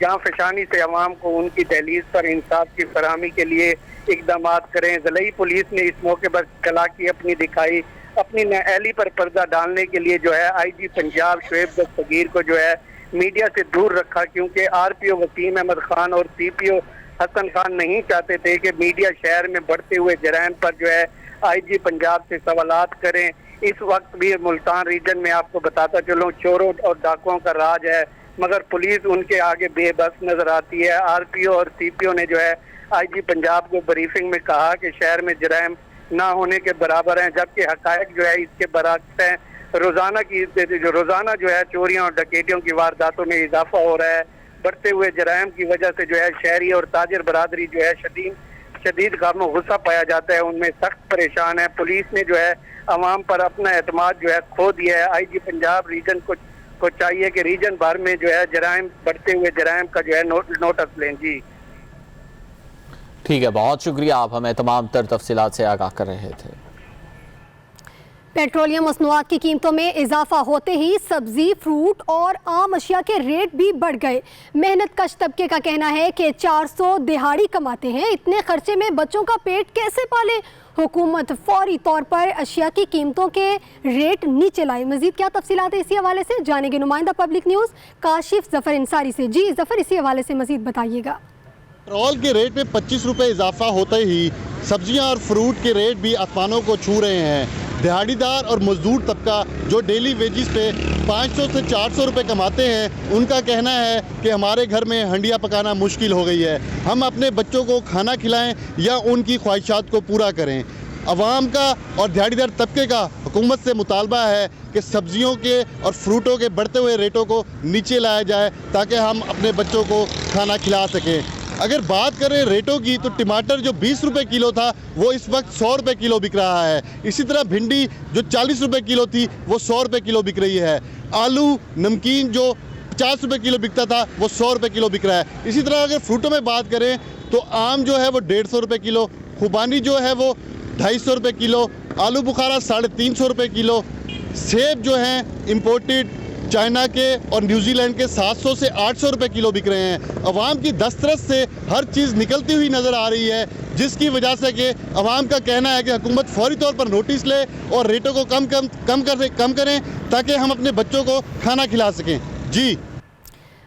जहाँ फशानी से अवाम को उनकी दहलीज पर इंसाफ की फराहमी के लिए इकदाम करें। ज़िलाई पुलिस ने इस मौके पर चलाकी अपनी दिखाई। अपनी नाअहली पर पर्दा डालने के लिए जो है आईजी पंजाब शुएब दस्तगीर को जो है मीडिया से दूर रखा, क्योंकि आरपीओ वसीम अहमद खान और सीपीओ हसन खान नहीं चाहते थे कि मीडिया शहर में बढ़ते हुए जराइम पर जो है आईजी पंजाब से सवालात करें। इस वक्त भी मुल्तान रीजन में आपको बताता चलूँ चोरों और डाकुओं का राज है, मगर पुलिस उनके आगे बेबस नजर आती है। आरपीओ और सीपीओ ने जो है आईजी पंजाब को ब्रीफिंग में कहा कि शहर में जराइम ना होने के बराबर हैं, जबकि हकायक जो है इसके बरअक्स हैं। रोजाना जो है चोरियों और डकैतियों की वारदातों में इजाफा हो रहा है। बढ़ते हुए जराइम की वजह से जो है शहरी और ताजर बरादरी जो है शदीद गम गुस्सा पाया जाता है, उनमें सख्त परेशान है। पुलिस ने जो है अवाम पर अपना एतमाद जो है खो दिया है। आईजी पंजाब रीजन को चाहिए कि रीजन भर में जो है जराइम बढ़ते हुए जराइम का जो है नोटिस लें। जी ठीक है, बहुत शुक्रिया, आप हमें तमाम तर तफसीलात से आगाह कर रहे थे। पेट्रोलियम मसनूआत की कीमतों में इजाफा होते ही सब्जी, फ्रूट और आम अशिया के रेट भी बढ़ गए। मेहनत कश तबके का कहना है कि 400 दिहाड़ी कमाते हैं, इतने खर्चे में बच्चों का पेट कैसे पाले। हुकूमत फौरी तौर पर अशिया की कीमतों के रेट नीचे लाए। मजीद क्या तफसीलात है इसी हवाले से जानेंगे नुमाइंदा पब्लिक न्यूज़ काशिफ जफर इंसारी से। जी जफर, इसी हवाले से मजीद बताइएगा। पेट्रोल के रेट में 25 रुपये इजाफा होते ही सब्जियां और फ्रूट के रेट भी आसमानों को छू रहे हैं। दिहाड़ीदार और मजदूर तबका जो डेली वेजिस पे 500 से 400 रुपये कमाते हैं, उनका कहना है कि हमारे घर में हंडिया पकाना मुश्किल हो गई है। हम अपने बच्चों को खाना खिलाएं या उनकी ख्वाहिशात को पूरा करें। अवाम का और दिहाड़ीदार तबके का हुकूमत से मुतालबा है कि सब्जियों के और फ्रूटों के बढ़ते हुए रेटों को नीचे लाया जाए ताकि हम अपने बच्चों को खाना खिला सकें। अगर बात करें रेटों की तो टमाटर जो 20 रुपये किलो था वो इस वक्त 100 रुपये किलो बिक रहा है। इसी तरह भिंडी जो 40 रुपये किलो थी वो 100 रुपये किलो बिक रही है। आलू नमकीन जो 50 रुपये किलो बिकता था वो 100 रुपये किलो बिक रहा है। इसी तरह अगर फ्रूटों में बात करें तो आम जो है वो 150 रुपये किलो, खुबानी जो है वो 250 रुपये किलो, आलू बुखारा 350 रुपये किलो, सेब जो हैं इम्पोर्टेड चाइना के और न्यूजीलैंड के 700 से 800 रुपये किलो बिक रहे हैं। अवाम की दस्तरस से हर चीज़ निकलती हुई नज़र आ रही है, जिसकी वजह से कि अवाम का कहना है कि हुकूमत फौरी तौर पर नोटिस ले और रेटों को कम करें ताकि हम अपने बच्चों को खाना खिला सकें। जी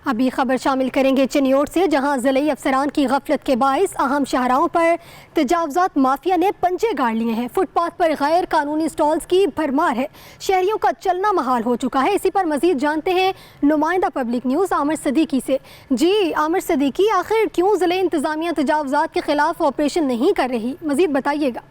अभी खबर शामिल करेंगे चिन्योट से, जहां ज़िले अफसरान की गफलत के बाइस अहम शाहराहों पर तजावुज़ात माफिया ने पंजे गाड़ लिए हैं। फुटपाथ पर गैर कानूनी स्टॉल्स की भरमार है, शहरियों का चलना महाल हो चुका है। इसी पर मजीद जानते हैं नुमाइंदा पब्लिक न्यूज़ आमिर सदीकी से। जी आमिर सदीकी, आखिर क्यों ज़िले इंतज़ामिया तजावुज़ात के खिलाफ ऑपरेशन नहीं कर रही, मजीद बताइएगा।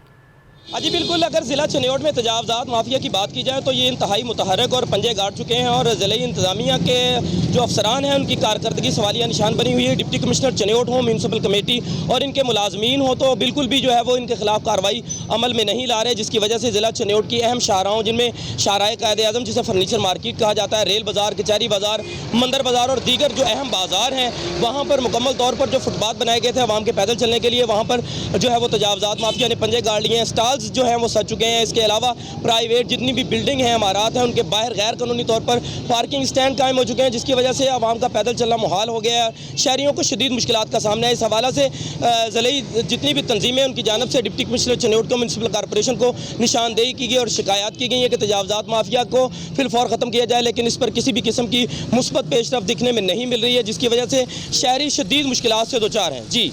जी बिल्कुल, अगर ज़िला चनियोट में तजावज़ात माफिया की बात की जाए तो ये इंतहाई मुतहरक और पंजे गाड़ चुके हैं और ज़िले इंतज़ामिया के जो अफसरान हैं उनकी कारकर्दगी सवालिया निशान बनी हुई है। डिप्टी कमिश्नर चनियोट हो, म्यूनसिपल कमेटी और इनके मुलाजमीन हो तो बिल्कुल भी जो है वो इनके खिलाफ कार्रवाई अमल में नहीं ला रहे, जिसकी वजह से ज़िला चनियोट की अहम शाहराहों जिनमें शाहराए कायद-ए-आज़म जिसे फर्नीचर मार्केट कहा जाता है, रेल बाज़ार, कचहरी बाज़ार, मंदिर बाज़ार और दीगर जो अहम बाज़ार हैं वहाँ पर मुकम्मल तौर पर जो फुटपाथ बनाए गए थे आवाम के पैदल चलने के लिए, वहाँ पर जो है वो तजावज़ात माफिया ने पंजे गाड़ लिए हैं। स्टॉल्स जो हैं वो सज चुके हैं। इसके अलावा प्राइवेट जितनी भी बिल्डिंग हैं, इमारत हैं, उनके बाहर गैर कानूनी तौर पर पार्किंग स्टैंड कायम हो चुके हैं, जिसकी वजह से आवाम का पैदल चलना मुहाल हो गया है। शहरियों को शदीद मुश्किलात का सामना है। इस हवाले से ज़िले जितनी भी तंजीमें उनकी जानिब से डिप्टी कमिश्नर चनियोट को, म्यूनसिपल कॉर्पोरेशन को निशानदेही की गई और शिकायत की गई है कि तजावज़ात माफिया को फिलफौर ख़त्म किया जाए, लेकिन इस पर किसी भी किस्म की मुस्बत पेशरफ्त दिखने में नहीं मिल रही है, जिसकी वजह से शहरी शदीद मुश्किलात से दो चार हैं। जी।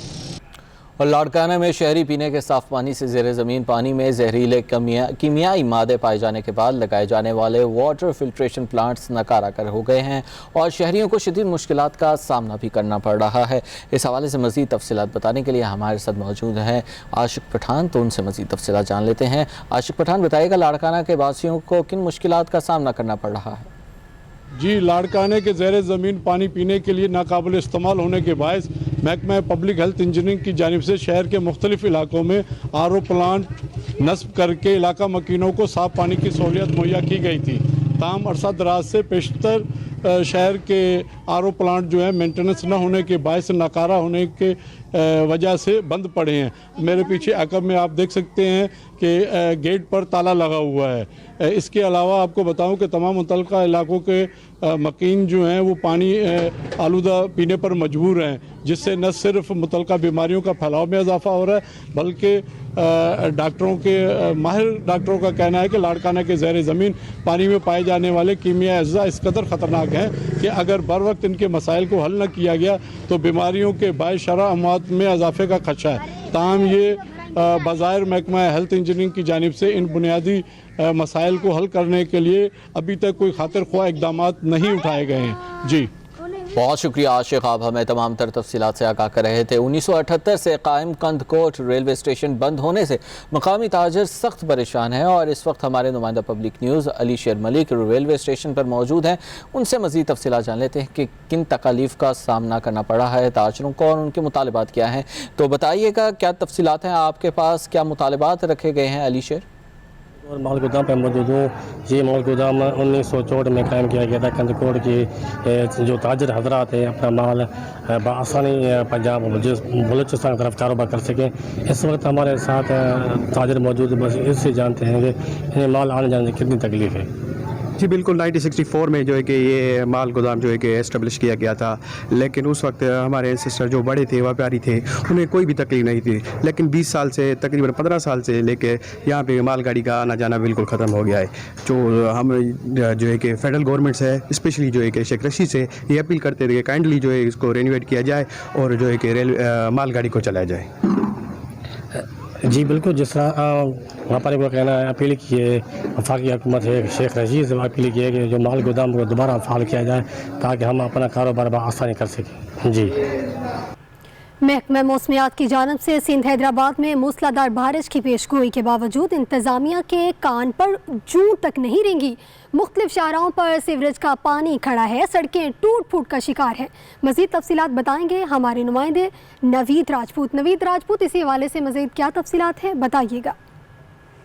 और लाड़काना में शहरी पीने के साफ पानी से ज़ेर ज़मीन पानी में जहरीले कीमियाई मादे पाए जाने के बाद लगाए जाने वाले वाटर फिल्ट्रेशन प्लांट्स नकारा कर हो गए हैं और शहरियों को शदीद मुश्किलात का सामना भी करना पड़ रहा है। इस हवाले से मज़ीद तफसीलात बताने के लिए हमारे साथ मौजूद हैं आशिक पठान, तो उनसे मज़ीद तफसीलात जान लेते हैं। आशिक पठान, बताइएगा लाड़काना के वासियों को किन मुश्किलात का सामना करना पड़ रहा है? जी, लाड़काने के ज़ेर ज़मीन पानी पीने के लिए नाकाबिल इस्तेमाल होने के बायस महकमा पब्लिक हेल्थ इंजीनियरिंग की जानिब से शहर के मुख्तलिफ इलाकों में RO प्लांट नस्ब करके इलाका मकीनों को साफ़ पानी की सहूलियत मुहैया की गई थी। ताम अरसा दराज से पेशतर शहर के RO प्लांट जो है मेंटेनेंस न होने के बायस नकारा होने के वजह से बंद पड़े हैं। मेरे पीछे अकब में आप देख सकते हैं कि गेट पर ताला लगा हुआ है। इसके अलावा आपको बताऊं कि तमाम मुतल्लिका इलाकों के मकीन जो हैं वो पानी आलूदा पीने पर मजबूर हैं, जिससे न सिर्फ मुतल्लिका बीमारियों का फैलाव में इजाफा हो रहा है बल्कि डॉक्टरों के माहिर डॉक्टरों का कहना है कि लाड़काना के ज़ेर ज़मीन पानी में पाए जाने वाले कीमियाई अज्जा इस कदर ख़तरनाक हैं कि अगर बर वक्त इनके मसाइल को हल न किया गया तो बीमारियों के बायस शरह अमवात में इजाफे का खदशा है। ताहम ये बज़ाहिर महकमा हेल्थ इंजीनियरिंग की जानिब से इन बुनियादी मसाइल को हल करने के लिए अभी तक कोई खातिर ख्वाह इक़दामात नहीं उठाए गए हैं। जी, बहुत शुक्रिया आशिक, आप हमें तमाम तर तफसीलात से आगाह कर रहे थे। 1978 से कायम कंदकोट रेलवे स्टेशन बंद होने से मकामी ताजर सख्त परेशान हैं और इस वक्त हमारे नुमाइंदा पब्लिक न्यूज़ अली शेर मलिक रेलवे स्टेशन पर मौजूद हैं। उनसे मज़ीद तफसीलात जान लेते हैं कि किन तकालीफ का सामना करना पड़ा है ताजरों को और उनके मुतालबात क्या हैं। तो बताइएगा, क्या तफसीलात हैं आपके पास, क्या मुतालबात रखे गए हैं? अली शेर। और माल गोदाम पर मौजूद हूँ। ये माल गोदाम 1964 में कायम किया गया था। कंदकोट के जो ताजर हजरात हैं अपना माल बआसानी पंजाब बलूचिस्तान की तरफ कारोबार कर सकें। इस वक्त हमारे साथ ताजर मौजूद, बस इससे जानते हैं कि इन्हें माल आने जाने से कितनी तकलीफ है। जी बिल्कुल, 1964 में जो है कि ये माल गोदाम जो है कि एस्टेब्लिश किया गया था, लेकिन उस वक्त हमारे एंसेस्टर जो बड़े थे, व्यापारी थे, उन्हें कोई भी तकलीफ नहीं थी। लेकिन 20 साल से, तकरीबन 15 साल से लेके यहाँ पे मालगाड़ी का आना जाना बिल्कुल ख़त्म हो गया है। जो हम जो है कि फेडरल गवर्नमेंट से, स्पेशली जो है कि शेख रशीद से ये अपील करते थे कि काइंडली जो है इसको रेनोवेट किया जाए और जो है कि मालगाड़ी को चलाया जाए। जी बिल्कुल, जिस तरह व्यापारी को कहना है, अपील की है वफाकी हुकूमत है, शेख रशीद से अपील की है कि जो माल गोदाम को दोबारा फाल किया जाए ताकि हम अपना कारोबार आसानी कर सकें। जी, महकमा मौसमियात की जानब से सिंध हैदराबाद में मूसलाधार बारिश की पेशगोई के बावजूद इंतज़ामिया के कान पर जूं तक नहीं रेंगी। मुख्तलिफ शाहराहों पर सीवरेज का पानी खड़ा है, सड़कें टूट फूट का शिकार हैं। मज़ीद तफसीलात बताएंगे हमारे नुमाइंदे नवीद राजपूत। नवीद राजपूत, इसी हवाले से मज़ीद क्या तफसीलात हैं, बताइएगा।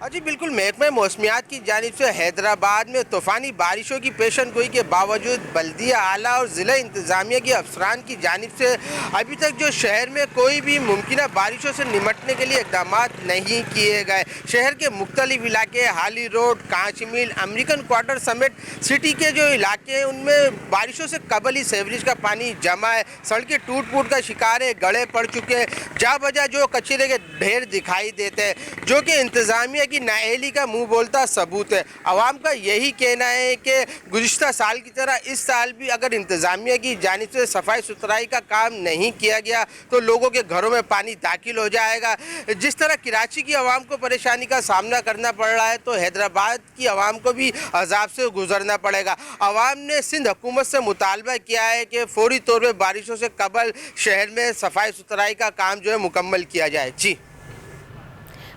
जी बिल्कुल, महकमा मौसमियात की जानिब से हैदराबाद में तूफ़ानी बारिशों की पेशन गोई के बावजूद बल्दिया आला और ज़िला इंतज़ामिया के अफसरान की जानिब से अभी तक जो शहर में कोई भी मुमकिन बारिशों से निमटने के लिए इक़दाम नहीं किए गए। शहर के मुख्तलिफ इलाके, हाली रोड, कांच मिल, अमेरिकन क्वार्टर समेत सिटी के जो इलाके हैं उनमें बारिशों से कबल ही सीवरेज का पानी जमा है। सड़कें टूट फूट का शिकार है, गड़े पड़ चुके हैं, जा बजा जो कचरे के ढेर दिखाई देते हैं, जो कि इंतज़ामिया की नाअहली का मुंह बोलता सबूत है। आवाम का यही कहना है कि गुज़िश्ता साल की तरह इस साल भी अगर इंतज़ामिया की जानिब से सफाई सुथराई का काम नहीं किया गया तो लोगों के घरों में पानी दाखिल हो जाएगा। जिस तरह कराची की आवाम को परेशानी का सामना करना पड़ रहा है तो हैदराबाद की आवाम को भी अजाब से गुजरना पड़ेगा। आवाम ने सिंध हुकूमत से मुतालबा किया है कि फौरी तौर पर बारिशों से कबल शहर में सफाई सुथराई का काम जो है मुकम्मल किया जाए। जी,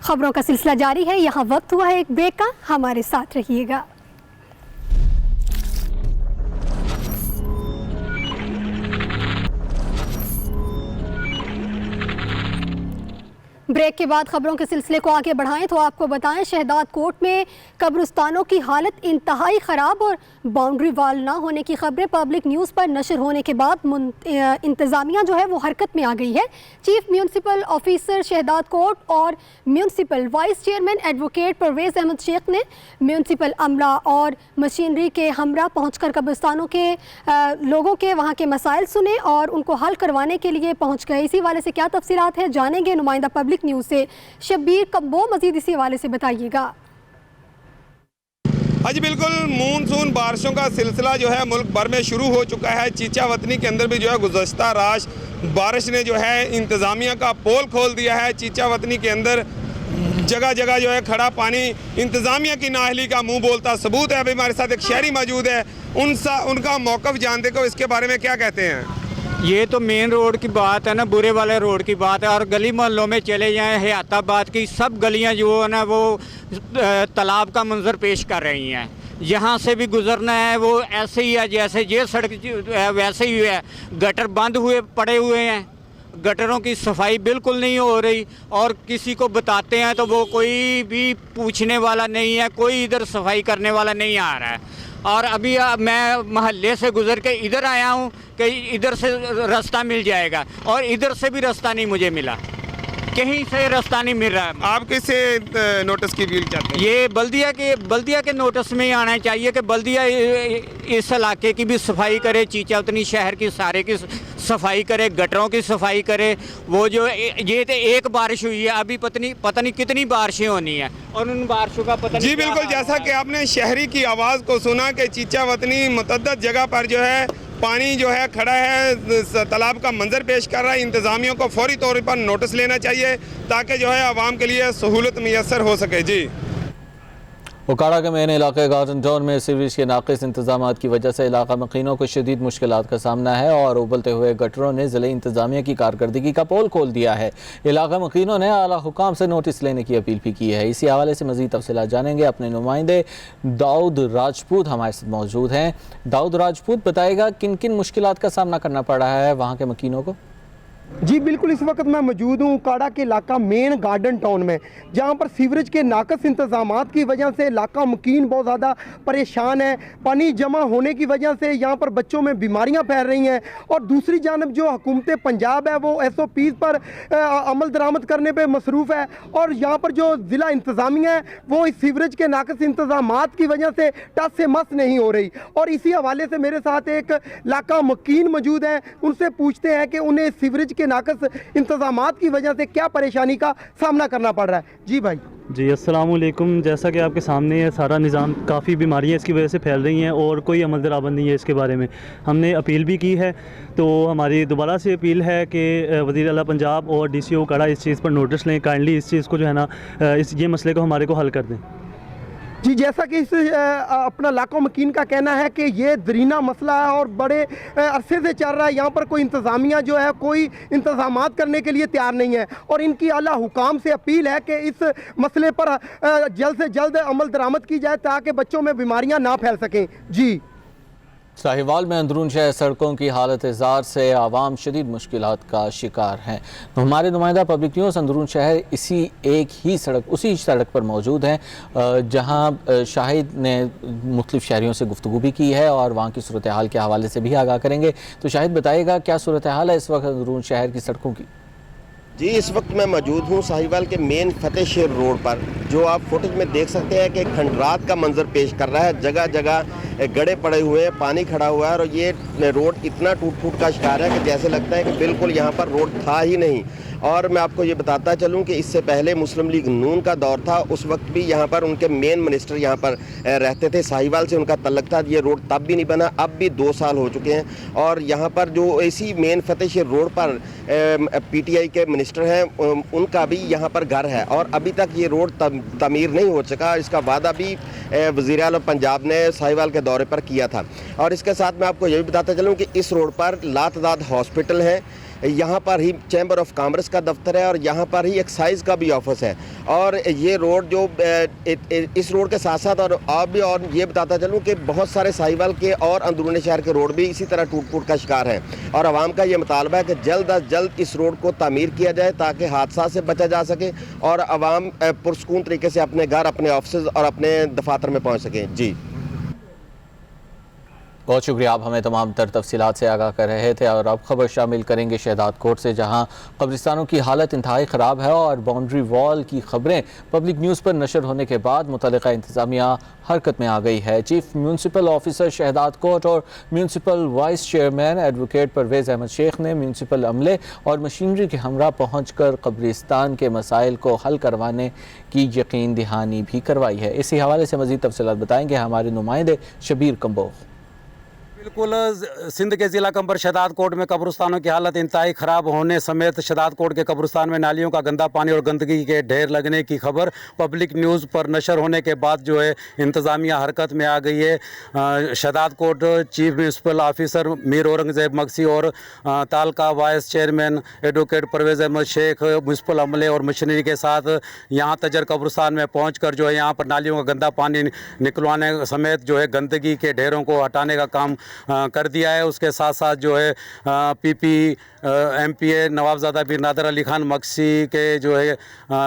खबरों का सिलसिला जारी है, यहाँ वक्त हुआ है एक ब्रेक का, हमारे साथ रहिएगा। ब्रेक के बाद खबरों के सिलसिले को आगे बढ़ाएं तो आपको बताएं, शहदाद कोट में कब्रिस्तानों की हालत इंतहाई ख़राब और बाउंड्री वाल ना होने की खबरें पब्लिक न्यूज़ पर नशर होने के बाद इंतज़ामिया जो है वो हरकत में आ गई है। Chief municipal officer Shahdadkot और municipal vice chairman advocate Parvez Ahmed Shaikh ने म्यूनसिपल अमला और मशीनरी के हमरा पहुँचकर कब्रिस्तानों के लोगों के वहाँ के मसाइल सुने और उनको हल करवाने के लिए पहुँच गए। इसी वाले से क्या तफसीलात है जानेंगे नुमाइंदा पब्लिक न्यूज़ से शब्बीर कम्बो, मजीद इसी हवाले से बताइएगा। हाँ जी बिल्कुल, मानसून बारिशों का सिलसिला जो है मुल्क भर में शुरू हो चुका है। चीचा वतनी के अंदर भी जो है गुज़श्ता रात बारिश ने जो है इंतज़ामिया का पोल खोल दिया है। चीचा वतनी के अंदर जगह जगह जो है खड़ा पानी इंतज़ामिया की नाअहली का मुंह बोलता सबूत है। अभी हमारे साथ एक शहरी मौजूद है, उनका मौक़िफ़ जानते को इसके बारे में क्या कहते हैं। ये तो मेन रोड की बात है ना, बुरे वाले रोड की बात है। और गली मोहल्लों में चले जाएं, हयाताबाद की सब गलियां जो है ना वो तालाब का मंजर पेश कर रही हैं। यहाँ से भी गुजरना है वो ऐसे ही है जैसे ये सड़क है वैसे ही है। गटर बंद हुए पड़े हुए हैं, गटरों की सफाई बिल्कुल नहीं हो रही और किसी को बताते हैं तो वो कोई भी पूछने वाला नहीं है, कोई इधर सफाई करने वाला नहीं आ रहा है। और अभी मैं महल्ले से गुज़र के इधर आया हूँ कि इधर से रास्ता मिल जाएगा और इधर से भी रास्ता नहीं मुझे मिला, कहीं से रास्ता नहीं मिल रहा है। आप किससे नोटिस की अपील चाहते हैं? ये बल्दिया के नोटिस में ही आना चाहिए कि बल्दिया इस इलाके की भी सफाई करे, चीचा उतनी शहर की सारे की सफाई करे, गटरों की सफाई करे। वो जो ये तो एक बारिश हुई है, अभी पता नहीं कितनी बारिशें होनी है और उन बारिशों का पता नहीं। जी बिल्कुल, जैसा कि आपने शहरी की आवाज़ को सुना कि चीचा वतनी मुतअद्दिद जगह पर जो है पानी जो है खड़ा है, तालाब का मंजर पेश कर रहा है। इंतज़ामियों को फौरी तौर पर नोटिस लेना चाहिए ताकि जो है आवाम के लिए सहूलत मैसर हो सके। जी उकाड़ा के मेन इलाके गार्डन टाउन में सीवरेज के नाक़िस इंतजाम की वजह से इलाका मकीनों को शदीद मुश्किलात का सामना है और उबलते हुए गटरों ने ज़िले इंतजामिया की कारकर्दगी का पोल खोल दिया है। इलाका मकीनों ने आला हुकाम से नोटिस लेने की अपील भी की है। इसी हवाले से मज़ीद तफसीलात जानेंगे, अपने नुमाइंदे दाऊद राजपूत हमारे साथ मौजूद हैं। दाऊद राजपूत बताएगा किन किन मुश्किलात का सामना करना पड़ रहा है वहाँ के मकीनों को। जी बिल्कुल, इस वक्त मैं मौजूद हूँ काड़ा के इलाका मेन गार्डन टाउन में, जहाँ पर सीवरेज के नाकस इंतजामात की वजह से इलाका मकीन बहुत ज़्यादा परेशान है। पानी जमा होने की वजह से यहाँ पर बच्चों में बीमारियाँ फैल रही हैं और दूसरी जानब जो हुकूमत पंजाब है वो SOPs पर अमल दरामद करने पर मसरूफ़ है और यहाँ पर जो ज़िला इंतज़ामिया है वो इस सीवरेज के नाकस इंतजामात की वजह से टस से मस नहीं हो रही। और इसी हवाले से मेरे साथ एक इलाका मकीन मौजूद हैं, उनसे पूछते हैं कि उन्हें सीवरेज के नाकस इंतजामात की वजह से क्या परेशानी का सामना करना पड़ रहा है। जी भाई। जी अस्सलाम वालेकुम। जैसा कि आपके सामने है, सारा निज़ाम काफ़ी बीमारियाँ इसकी वजह से फैल रही हैं और कोई अमल दरामद नहीं है इसके बारे में। हमने अपील भी की है, तो हमारी दोबारा से अपील है कि वज़ीर आला पंजाब और DCO काड़ा इस चीज़ पर नोटिस लें, काइंडली इस चीज़ को जो है ना ये मसले को हमारे को हल कर दें। जी, जैसा कि इस अपना इलाका मकीन का कहना है कि ये दरीना मसला है और बड़े अरसे से चल रहा है। यहाँ पर कोई इंतज़ामिया जो है कोई इंतज़ामात करने के लिए तैयार नहीं है और इनकी आला हुकाम से अपील है कि इस मसले पर जल्द से जल्द अमल दरामद की जाए ताकि बच्चों में बीमारियाँ ना फैल सकें। जी। साहिवाल में अंदरून शहर सड़कों की हालत ज़ार से आवाम शदीद मुश्किलात का शिकार हैं। हमारे नुमाइंदा पब्लिक न्यूज़ अंदरून शहर उसी सड़क पर मौजूद हैं जहां शाहिद ने मुख्तलिफ शहरियों से गुफ्तगू भी की है और वहां की सूरत हाल के हवाले से भी आगाह करेंगे। तो शाहिद बताइएगा क्या सूरत हाल है इस वक्त अंदरून शहर की सड़कों की। जी, इस वक्त मैं मौजूद हूँ साहिवाल के मेन फतेह शेर रोड पर, जो आप फुटेज में देख सकते हैं कि खंडरात का मंजर पेश कर रहा है। जगह जगह गड्ढे पड़े हुए हैं, पानी खड़ा हुआ है और ये रोड इतना टूट का शिकार है कि जैसे लगता है कि बिल्कुल यहाँ पर रोड था ही नहीं। और मैं आपको ये बताता चलूँ कि इससे पहले मुस्लिम लीग नून का दौर था, उस वक्त भी यहाँ पर उनके मेन मिनिस्टर यहाँ पर रहते थे, साहिवाल से उनका तल्लक था। ये रोड तब भी नहीं बना, अब भी 2 साल हो चुके हैं। और यहाँ पर जो इसी मेन फतेह शेर रोड पर PTI के मिनिस्टर हैं, उनका भी यहाँ पर घर है और अभी तक ये रोड तमीर नहीं हो सका। इसका वादा भी वज़ीर आला पंजाब ने साहिवाल के दौरे पर किया था। और इसके साथ मैं आपको ये भी बताता चलूँ कि इस रोड पर लातदाद हॉस्पिटल है, यहाँ पर ही चैम्बर ऑफ कॉमर्स का दफ्तर है और यहाँ पर ही एक्साइज का भी ऑफिस है। और ये रोड जो इस रोड के साथ साथ और ये बताता चलूँ कि बहुत सारे साहिवाल के और अंदरूनी शहर के रोड भी इसी तरह टूट फूट का शिकार हैं और आवाम का ये मुतालबा है कि जल्द अज जल्द इस रोड को तामीर किया जाए ताकि हादसा से बचा जा सके और आवाम पुरसकून तरीके से अपने घर, अपने ऑफिस और अपने दफातर में पहुँच सकें। जी बहुत शुक्रिया, आप हमें तमाम तर तफसीलात से आगाह कर रहे थे। और अब खबर शामिल करेंगे शहदाद कोट से, जहां कब्रिस्तानों की हालत इंतहाई ख़राब है और बाउंड्री वॉल की खबरें पब्लिक न्यूज़ पर नशर होने के बाद मुतल्लिका इंतज़ामिया हरकत में आ गई है। Chief municipal officer Shahdadkot और municipal vice chairman advocate Parvez Ahmed Shaikh ने म्यूनसिपल अमले और मशीनरी के हमरा पहुँच कर कब्रिस्तान के मसाइल को हल करवाने की यकीन दहानी भी करवाई है। इसी हवाले से मज़ीद तफसीलात बताएँगे हमारे नुमाइंदे शबीर कंबोह। बिल्कुल, सिंध के ज़िला कंबर शहदाद कोट में कब्रिस्तानों की हालत इंतहाई ख़राब होने समेत शहदाद कोट के कब्रिस्तान में नालियों का गंदा पानी और गंदगी के ढेर लगने की खबर पब्लिक न्यूज़ पर नशर होने के बाद जो है इंतज़ामिया हरकत में आ गई है। Shahdadkot chief municipal officer Mir Aurangzeb Magsi और taluka vice chairman advocate Parvez Ahmed Shaikh municipal अमले और मशीनरी के साथ यहाँ तजर कब्रिस्तान में पहुँच कर जो है यहाँ पर नालियों का गंदा पानी निकलवाने समेत जो है गंदगी के ढेरों को हटाने का काम कर दिया है। उसके साथ साथ जो है पीपी MPA नवाबजादा बीर नादर अली खान मक्सी के जो है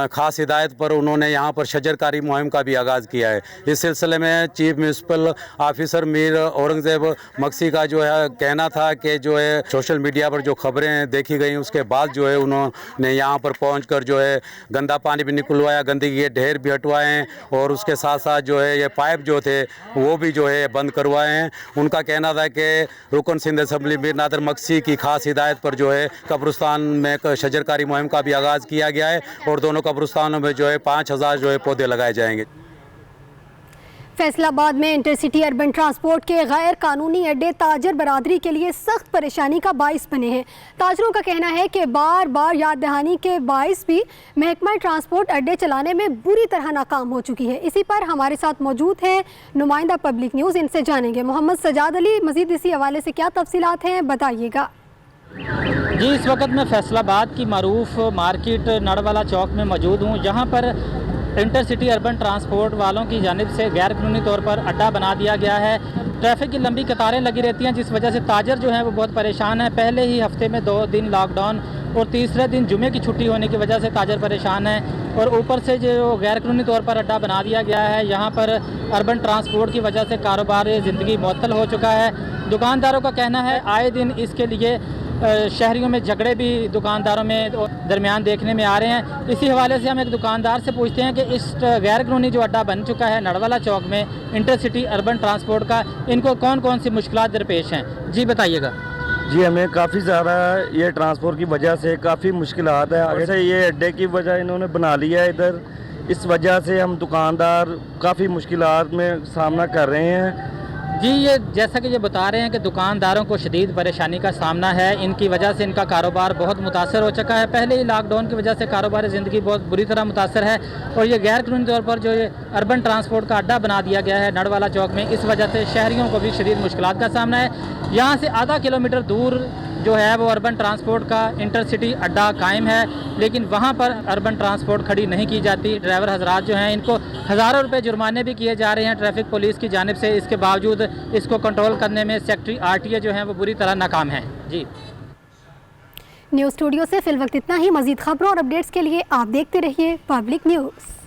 ख़ास हिदायत पर उन्होंने यहाँ पर शजरकारी मुहिम का भी आगाज़ किया है। इस सिलसिले में chief municipal officer Mir Aurangzeb Maksi का जो है कहना था कि जो है सोशल मीडिया पर जो खबरें देखी गई उसके बाद जो है उन्होंने यहाँ पर पहुँच कर जो है गंदा पानी भी निकलवाया, गंदगी के ढेर भी हटवाए हैं और उसके साथ साथ जो है ये पाइप जो थे वो भी जो है बंद करवाए हैं। उनका कहना था कि रुकन सिंध असम्बली मीर नादर मक्सी की खास हिदायत पर जो है कब्रिस्तान में शजरकारी मुहिम का भी आगाज़ किया गया है और दोनों कब्रिस्तानों में जो है 5000 जो है पौधे लगाए जाएंगे। फैसलाबाद में इंटरसिटी अर्बन ट्रांसपोर्ट के गैर कानूनी अड्डे ताजर बरादरी के लिए सख्त परेशानी का बाइस बने हैं। ताजरों का कहना है कि बार बार याद दहानी के बाइस भी महकमा ट्रांसपोर्ट अड्डे चलाने में बुरी तरह नाकाम हो चुकी है। इसी पर हमारे साथ मौजूद हैं नुमाइंदा पब्लिक न्यूज़, इनसे जानेंगे। मोहम्मद सजाद अली, मज़ीद इसी हवाले से क्या तफसीलात हैं, बताइएगा। जी, इस वक्त मैं फैसलाबाद की मारूफ मार्केट नड़वाला चौक में मौजूद हूँ, जहाँ पर इंटरसिटी अर्बन ट्रांसपोर्ट वालों की जानिब से गैर कानूनी तौर पर अड्डा बना दिया गया है। ट्रैफिक की लंबी कतारें लगी रहती हैं, जिस वजह से ताजर जो हैं वो बहुत परेशान हैं। पहले ही हफ्ते में 2 दिन लॉकडाउन और तीसरे दिन जुमे की छुट्टी होने की वजह से ताजर परेशान हैं और ऊपर से जो गैर कानूनी तौर पर अड्डा बना दिया गया है, यहाँ पर अर्बन ट्रांसपोर्ट की वजह से कारोबार ज़िंदगी मुअत्तल हो चुका है। दुकानदारों का कहना है आए दिन इसके लिए शहरियों में झगड़े भी दुकानदारों में दरमियान देखने में आ रहे हैं। इसी हवाले से हम एक दुकानदार से पूछते हैं कि इस गैर कानूनी जो अड्डा बन चुका है नड़वाला चौक में इंटरसिटी अर्बन ट्रांसपोर्ट का, इनको कौन कौन सी मुश्किलात दरपेश हैं। जी बताइएगा। जी, हमें काफ़ी ज़्यादा ये ट्रांसपोर्ट की वजह से काफ़ी मुश्किलात है। वैसे ये अड्डे की वजह इन्होंने बना लिया है इधर, इस वजह से हम दुकानदार काफ़ी मुश्किलात में सामना कर रहे हैं। जी, ये जैसा कि ये बता रहे हैं कि दुकानदारों को शदीद परेशानी का सामना है, इनकी वजह से इनका कारोबार बहुत मुतासर हो चुका है। पहले ही लॉकडाउन की वजह से कारोबारी ज़िंदगी बहुत बुरी तरह मुतासर है और ये गैर कानूनी तौर पर जो ये अर्बन ट्रांसपोर्ट का अड्डा बना दिया गया है नड़वाला चौक में, इस वजह से शहरियों को भी शदीद मुश्किलात का सामना है। यहाँ से आधा किलोमीटर दूर जो है वो अर्बन ट्रांसपोर्ट का इंटरसिटी अड्डा कायम है, लेकिन वहाँ पर अर्बन ट्रांसपोर्ट खड़ी नहीं की जाती। ड्राइवर हजरात जो हैं इनको हज़ारों रुपए जुर्माने भी किए जा रहे हैं ट्रैफिक पुलिस की जानिब से। इसके बावजूद इसको कंट्रोल करने में सेक्रेटरी RTA जो हैं वो बुरी तरह नाकाम है। जी, न्यूज़ स्टूडियो से फिल वक्त इतना ही। मज़ीद खबरों और अपडेट्स के लिए आप देखते रहिए पब्लिक न्यूज़।